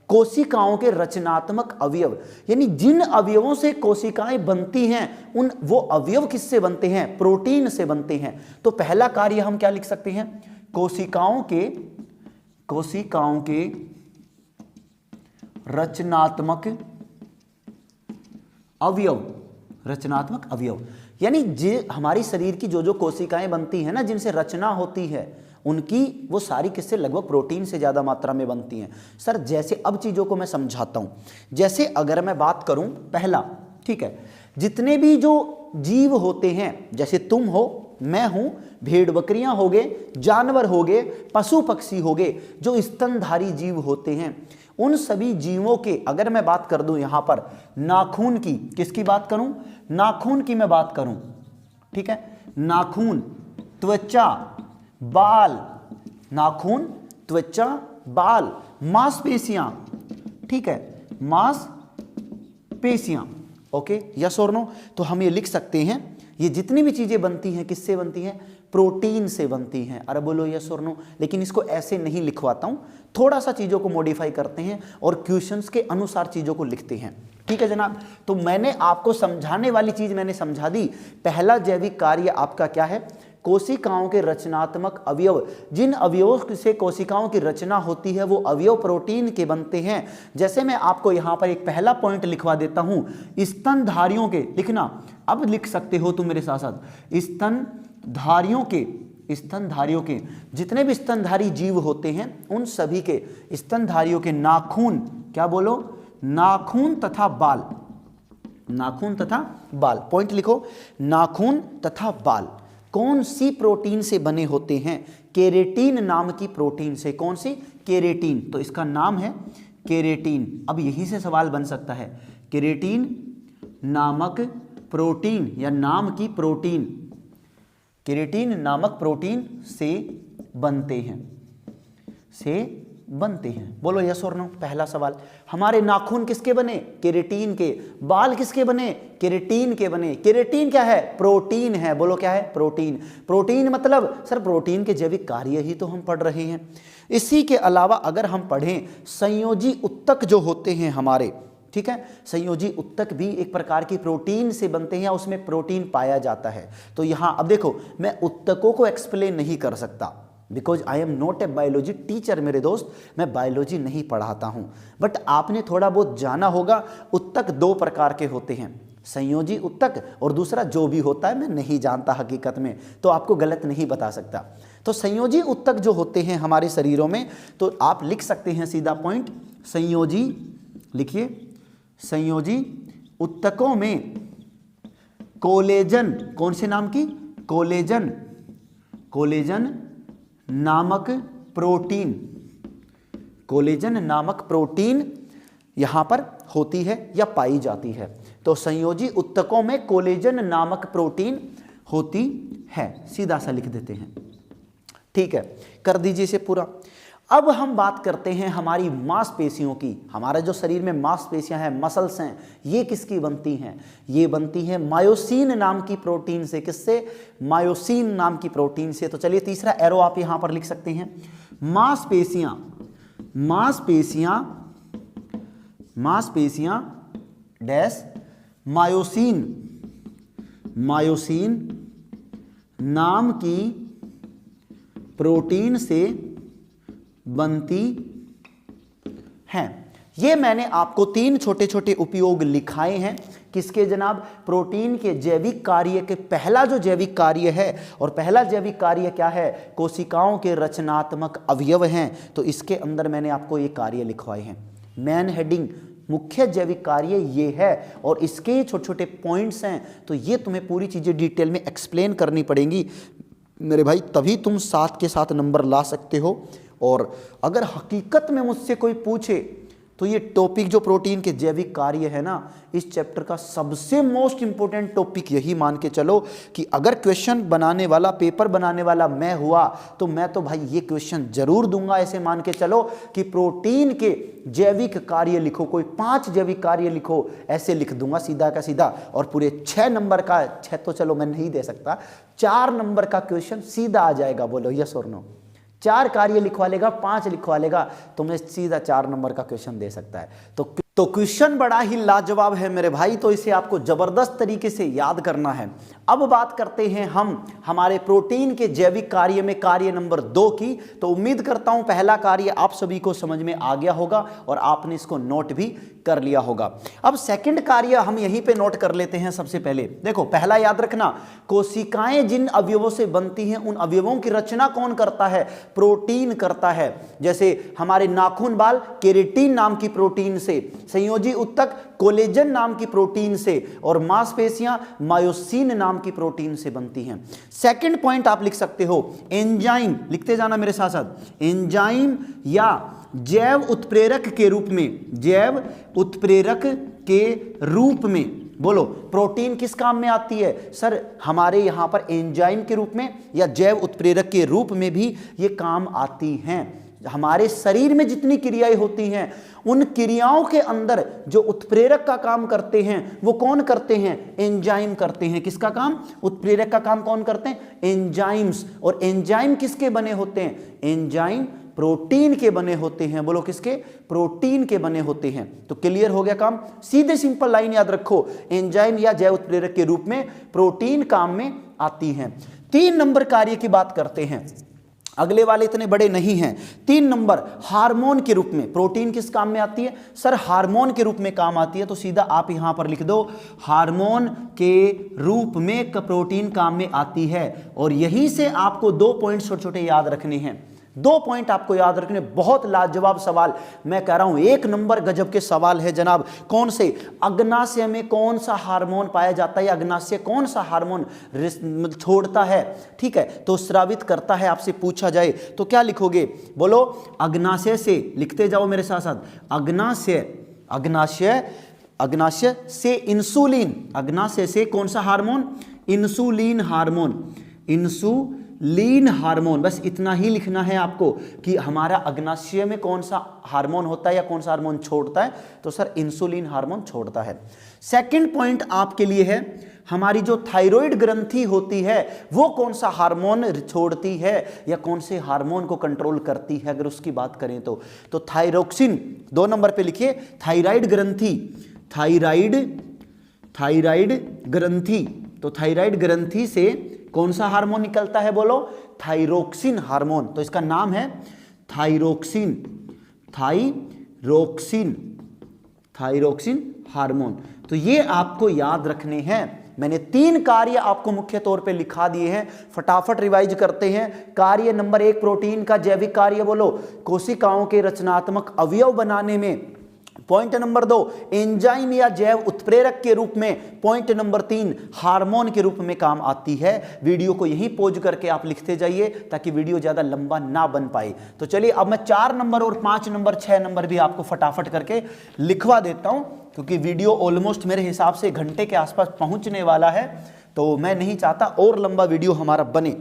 कोशिकाओं के रचनात्मक अवयव, यानी जिन अवयवों से कोशिकाएं बनती हैं उन वो अवयव किससे बनते हैं? प्रोटीन से बनते हैं। तो पहला कार्य हम क्या लिख सकते हैं? कोशिकाओं के रचनात्मक अवयव, यानी हमारी शरीर की जो कोशिकाएं बनती हैं ना, जिनसे रचना होती है, उनकी वो सारी किससे? लगभग प्रोटीन से ज्यादा मात्रा में बनती हैं। सर जैसे अब चीजों को मैं समझाता हूं। जैसे अगर मैं बात करूं पहला, ठीक है, जितने भी जो जीव होते हैं, जैसे तुम हो, मैं हूं, भेड़ बकरियां हो गए, जानवर हो गए, पशु पक्षी हो गए, जो स्तनधारी जीव होते हैं, उन सभी जीवों के अगर मैं बात कर दूं यहां पर नाखून की, किसकी बात करूं? नाखून की मैं बात करूं, ठीक है, नाखून, त्वचा, बाल, नाखून, त्वचा, बाल, मांसपेशियां, ठीक है, मांसपेशियां, ओके, यस और नो। तो हम ये लिख सकते हैं, ये जितनी भी चीजें बनती हैं किससे बनती हैं? प्रोटीन से बनती हैं। अरे बोलो यस और नो। लेकिन इसको ऐसे नहीं लिखवाता हूं, थोड़ा सा चीजों को मॉडिफाई करते हैं और क्वेश्चंस के अनुसार चीजों को लिखते हैं, ठीक है जनाब। तो मैंने आपको समझाने वाली चीज मैंने समझा दी। पहला जैविक कार्य आपका क्या है? कोशिकाओं के रचनात्मक अवयव, जिन अवयवों से कोशिकाओं की रचना होती है वो अवयव प्रोटीन के बनते हैं। जैसे मैं आपको यहां पर एक पहला पॉइंट लिखवा देता हूं, स्तनधारियों के, लिखना, अब लिख सकते हो तुम मेरे साथ साथ, स्तनधारियों के जितने भी स्तनधारी जीव होते हैं उन सभी के स्तनधारियों के नाखून, क्या बोलो? नाखून तथा बाल, नाखून तथा बाल, पॉइंट लिखो, नाखून तथा बाल कौन सी प्रोटीन से बने होते हैं? केरेटीन नाम की प्रोटीन से। कौन सी? केरेटीन। तो इसका नाम है केरेटीन। अब यहीं से सवाल बन सकता है, केरेटीन नामक प्रोटीन या नाम की प्रोटीन, केरेटीन नामक प्रोटीन से बनते हैं, से बनते हैं। बोलो यस और नो। पहला सवाल, हमारे नाखून किसके बने? केरेटीन के। बाल किसके बने? केरेटीन के बने। केरेटीन क्या है? प्रोटीन है। बोलो क्या है? प्रोटीन। प्रोटीन मतलब सर प्रोटीन के जैविक कार्य ही तो हम पढ़ रहे हैं। इसी के अलावा अगर हम पढ़ें संयोजी उत्तक जो होते हैं हमारे, ठीक है, संयोजी उत्तक भी एक प्रकार की प्रोटीन से बनते हैं, उसमें प्रोटीन पाया जाता है। तो यहां अब देखो, मैं उत्तकों को एक्सप्लेन नहीं कर सकता because I am not a biology teacher मेरे दोस्त, मैं बायोलॉजी नहीं पढ़ाता हूं। बट आपने थोड़ा बहुत जाना होगा, उत्तक दो प्रकार के होते हैं, संयोजी उत्तक और दूसरा जो भी होता है मैं नहीं जानता हकीकत में, तो आपको गलत नहीं बता सकता। तो संयोजी उत्तक जो होते हैं हमारे शरीरों में, तो आप लिख सकते हैं सीधा पॉइंट, संयोजी, लिखिए, संयोजी उत्तकों में कोलेजन, कौन से नाम की? कोलेजन, कोलेजन नामक प्रोटीन, कोलेजन नामक प्रोटीन यहां पर होती है या पाई जाती है। तो संयोजी उत्तकों में कोलेजन नामक प्रोटीन होती है, सीधा सा लिख देते हैं, ठीक है, कर दीजिए इसे पूरा। अब हम बात करते हैं हमारी मांसपेशियों की। हमारे जो शरीर में मांसपेशियां हैं, मसल्स हैं, ये किसकी बनती हैं? ये बनती हैं मायोसिन नाम की प्रोटीन से। किससे? मायोसिन नाम की प्रोटीन से। तो चलिए तीसरा एरो आप यहां पर लिख सकते हैं, मांसपेशियां, मांसपेशियां, मांसपेशियां डैश मायोसिन, मायोसिन नाम की प्रोटीन से बनती हैं। ये मैंने आपको तीन छोटे छोटे उपयोग लिखाए हैं। किसके जनाब? प्रोटीन के जैविक कार्य के। पहला जो जैविक कार्य है, और पहला जैविक कार्य क्या है? कोशिकाओं के रचनात्मक अवयव हैं। तो इसके अंदर मैंने आपको ये कार्य लिखवाए हैं। मेन हेडिंग, मुख्य जैविक कार्य ये है, और इसके छोटे छोटे पॉइंट्स हैं। तो ये तुम्हें पूरी चीजें डिटेल में एक्सप्लेन करनी पड़ेंगी मेरे भाई, तभी तुम साथ के साथ नंबर ला सकते हो। और अगर हकीकत में मुझसे कोई पूछे तो ये टॉपिक जो प्रोटीन के जैविक कार्य है ना, इस चैप्टर का सबसे मोस्ट इंपॉर्टेंट टॉपिक यही मान के चलो कि अगर क्वेश्चन बनाने वाला, पेपर बनाने वाला मैं हुआ तो मैं तो भाई ये क्वेश्चन जरूर दूंगा। ऐसे मान के चलो कि प्रोटीन के जैविक कार्य लिखो, कोई 5 जैविक कार्य लिखो, ऐसे लिख दूंगा सीधा का सीधा। और पूरे 6 नंबर का, 6 तो चलो मैं नहीं दे सकता, 4 नंबर का क्वेश्चन सीधा आ जाएगा। बोलो यस और नो। 4 कार्य लिखवा लेगा, 5 लिखवा लेगा, तो मैं सीधा 4 नंबर का क्वेश्चन दे सकता है। तो क्वेश्चन बड़ा ही लाजवाब है मेरे भाई, तो इसे आपको जबरदस्त तरीके से याद करना है। अब बात करते हैं हम हमारे प्रोटीन के जैविक कार्य में कार्य नंबर 2 की। तो उम्मीद करता हूं पहला कार्य आप सभी को समझ में आ गया होगा और आपने इसको नोट भी कर लिया होगा। अब सेकंड कार्य हम यहीं पे नोट कर लेते हैं। सबसे पहले देखो, पहला याद रखना, कोशिकाएं जिन अवयवों से बनती हैं उन अवयवों की रचना कौन करता है? प्रोटीन करता है। जैसे हमारे नाखून, बाल केरेटीन नाम की प्रोटीन से, संयोजी उत्तक कोलेजन नाम की प्रोटीन से, और मांसपेशियां मायोसिन नाम की प्रोटीन से बनती हैं। सेकंड पॉइंट आप लिख सकते हो एंजाइम, लिखते जाना मेरे साथ साथ, एंजाइम या जैव उत्प्रेरक के रूप में, जैव उत्प्रेरक के रूप में। बोलो प्रोटीन किस काम में आती है? सर हमारे यहां पर एंजाइम के रूप में या जैव उत्प्रेरक के रूप में भी ये काम आती हैं। हमारे शरीर में जितनी क्रियाएं होती हैं उन क्रियाओं के अंदर जो उत्प्रेरक का काम करते हैं वो कौन करते हैं? एंजाइम करते हैं। किसका काम? उत्प्रेरक का काम कौन करते हैं? एंजाइम्स। और एंजाइम किसके बने होते हैं? एंजाइम प्रोटीन के बने होते हैं। बोलो किसके? प्रोटीन के बने होते हैं। तो क्लियर हो गया काम। सीधे सिंपल लाइन याद रखो, एंजाइम या जैव उत्प्रेरक के रूप में प्रोटीन काम में आती हैं। 3 नंबर कार्य की बात करते हैं, अगले वाले इतने बड़े नहीं हैं। 3 नंबर हार्मोन के रूप में प्रोटीन किस काम में आती है? सर हार्मोन के रूप में काम आती है। तो सीधा आप यहां पर लिख दो, हार्मोन के रूप में प्रोटीन काम में आती है। और यहीं से आपको 2 पॉइंट छोटे छोटे याद रखने हैं। 2 पॉइंट आपको याद रखने। बहुत लाजवाब सवाल, मैं कह रहा हूं 1 नंबर गजब के सवाल है जनाब। कौन से? अग्नाशय में कौन सा हार्मोन पाया जाता है? अग्नाशय कौन सा हार्मोन छोड़ता है? ठीक है, तो स्रावित करता है। आपसे पूछा जाए तो क्या लिखोगे? बोलो अग्नाशय से, लिखते जाओ मेरे साथ साथ। अग्नाशय, अग्नाशय, अग्नाशय से इंसुलिन। अग्नाशय से कौन सा hormone? Insulin hormone. Insulin hormone, बस इतना ही लिखना है आपको कि हमारा अग्नाशय में कौन सा हार्मोन होता है या कौन सा हार्मोन छोड़ता है। तो सर इंसुलिन हार्मोन छोड़ता है। सेकंड पॉइंट आपके लिए है, हमारी जो थायराइड ग्रंथि होती है वो कौन सा हार्मोन छोड़ती है या कौन से हार्मोन को कंट्रोल करती है? अगर उसकी बात करें तो थायरोक्सिन। 2 नंबर पे लिखिए, थायराइड ग्रंथि। थायराइड ग्रंथि। तो थायराइड ग्रंथि से कौन सा हार्मोन निकलता है? बोलो थायरोक्सिन हार्मोन। तो इसका नाम है थायरोक्सिन। Thyroxine hormone. तो ये आपको याद रखने हैं। मैंने 3 कार्य आपको मुख्य तौर पे लिखा दिए हैं, फटाफट रिवाइज करते हैं। कार्य नंबर 1 प्रोटीन का जैविक कार्य, बोलो कोशिकाओं के रचनात्मक अवयव बनाने में। पॉइंट नंबर 2 एंजाइम या जैव उत्प्रेरक के रूप में। पॉइंट नंबर 3 हार्मोन के रूप में काम आती है। वीडियो को यहीं पॉज करके आप लिखते जाइए ताकि वीडियो ज्यादा लंबा ना बन पाए। तो चलिए अब मैं 4 नंबर और 5 नंबर 6 नंबर भी आपको फटाफट करके लिखवा देता हूं, क्योंकि वीडियो ऑलमोस्ट मेरे हिसाब से घंटे के आसपास पहुंचने वाला है, तो मैं नहीं चाहता और लंबा वीडियो हमारा बने।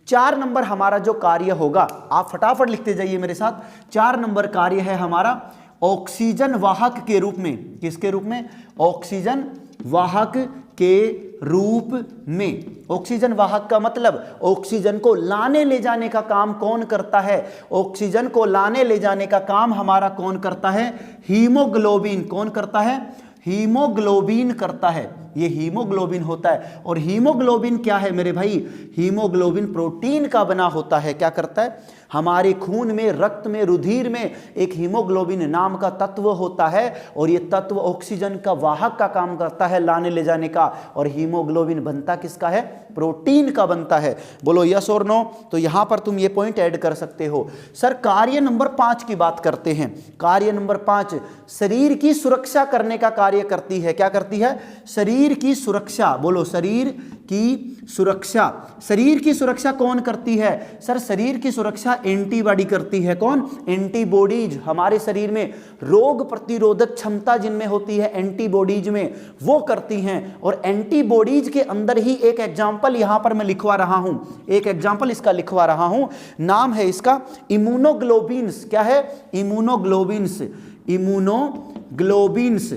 4 नंबर हमारा जो कार्य होगा, आप फटाफट लिखते जाइए मेरे साथ। 4 नंबर कार्य है हमारा ऑक्सीजन वाहक के रूप में। किसके रूप में? ऑक्सीजन वाहक के रूप में। ऑक्सीजन वाहक का मतलब ऑक्सीजन को लाने ले जाने का काम कौन करता है? ऑक्सीजन को लाने ले जाने का काम हमारा कौन करता है? हीमोग्लोबिन। कौन करता है? हीमोग्लोबिन करता है। ये हीमोग्लोबिन होता है। और हीमोग्लोबिन क्या है मेरे भाई? हीमोग्लोबिन प्रोटीन का बना होता है। क्या करता है? हमारे खून में, रक्त में, रुधिर में एक हीमोग्लोबिन नाम का तत्व होता है और ये तत्व ऑक्सीजन का वाहक का काम करता है, लाने ले जाने का। और हीमोग्लोबिन बनता किसका है? प्रोटीन का बनता है। बोलो यस और नो। तो यहां पर तुम ये पॉइंट ऐड कर सकते हो। सर कार्य नंबर 5 की बात करते हैं। कार्य नंबर 5 शरीर की सुरक्षा करने का कार्य करती है। क्या करती है? शरीर की सुरक्षा। बोलो शरीर की सुरक्षा। शरीर की सुरक्षा कौन करती है? सर शरीर की सुरक्षा एंटीबॉडी करती है। कौन? एंटीबॉडीज। हमारे शरीर में रोग प्रतिरोधक क्षमता जिनमें होती है एंटीबॉडीज में, वो करती हैं। और एंटीबॉडीज के अंदर ही एक एग्जांपल यहां पर मैं लिखवा रहा हूं, एक एग्जांपल इसका लिखवा रहा हूं। नाम है इसका इम्यूनोग्लोबिन्स। क्या है? इम्यूनोग्लोबिन्स। इम्यूनोग्लोबिन्स।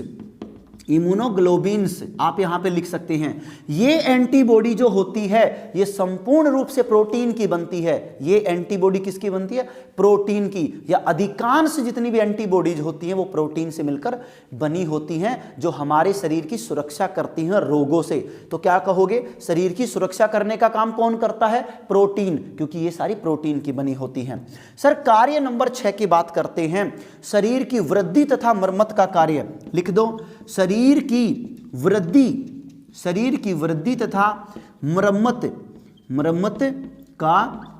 इम्यूनोग्लोबिन्स आप यहां पे लिख सकते हैं। ये एंटीबॉडी जो होती है ये संपूर्ण रूप से प्रोटीन की बनती है। ये एंटीबॉडी किसकी बनती है? प्रोटीन की। या अधिकांश जितनी भी एंटीबॉडीज होती हैं वो प्रोटीन से मिलकर बनी होती हैं, जो हमारे शरीर की सुरक्षा करती हैं रोगों से। तो क्या कहोगे? शरीर की सुरक्षा करने का काम कौन करता है? प्रोटीन, क्योंकि ये सारी प्रोटीन की बनी होती हैं। सर कार्य नंबर 6 की बात करते हैं, शरीर की वृद्धि तथा मरम्मत का कार्य। लिख दो शरीर की वृद्धि तथा मरम्मत का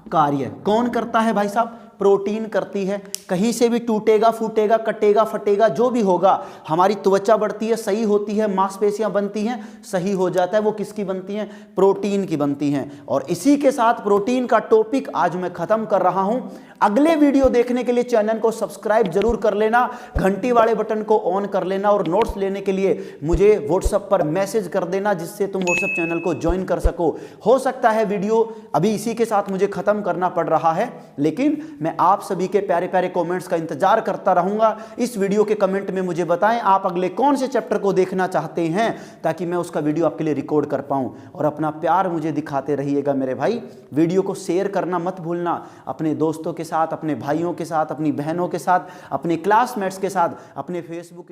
कार्य कौन करता है भाई साहब? प्रोटीन करती है। कहीं से भी टूटेगा, फूटेगा, कटेगा, फटेगा, जो भी होगा, हमारी त्वचा बढ़ती है, सही होती है, मांसपेशियां बनती हैं, सही हो जाता है, वो किसकी बनती हैं? प्रोटीन की बनती हैं। और इसी के साथ प्रोटीन का टॉपिक आज मैं खत्म कर रहा हूं। अगले वीडियो देखने के लिए चैनल को सब्सक्राइब जरूर कर लेना, घंटी वाले बटन को ऑन कर लेना, और नोट्स लेने के लिए मुझे व्हाट्सएप पर मैसेज कर देना, जिससे तुम व्हाट्सएप चैनल को ज्वाइन कर सको। हो सकता है वीडियो अभी इसी के साथ मुझे खत्म करना पड़ रहा है, लेकिन मैं मैं आप सभी के प्यारे प्यारे कमेंट्स का इंतजार करता रहूंगा। इस वीडियो के कमेंट में मुझे बताएं आप अगले कौन से चैप्टर को देखना चाहते हैं, ताकि मैं उसका वीडियो आपके लिए रिकॉर्ड कर पाऊं। और अपना प्यार मुझे दिखाते रहिएगा मेरे भाई। वीडियो को शेयर करना मत भूलना, अपने दोस्तों के साथ, अपने भाइयों के साथ, अपनी बहनों के साथ, अपने क्लासमेट्स के साथ, अपने फेसबुक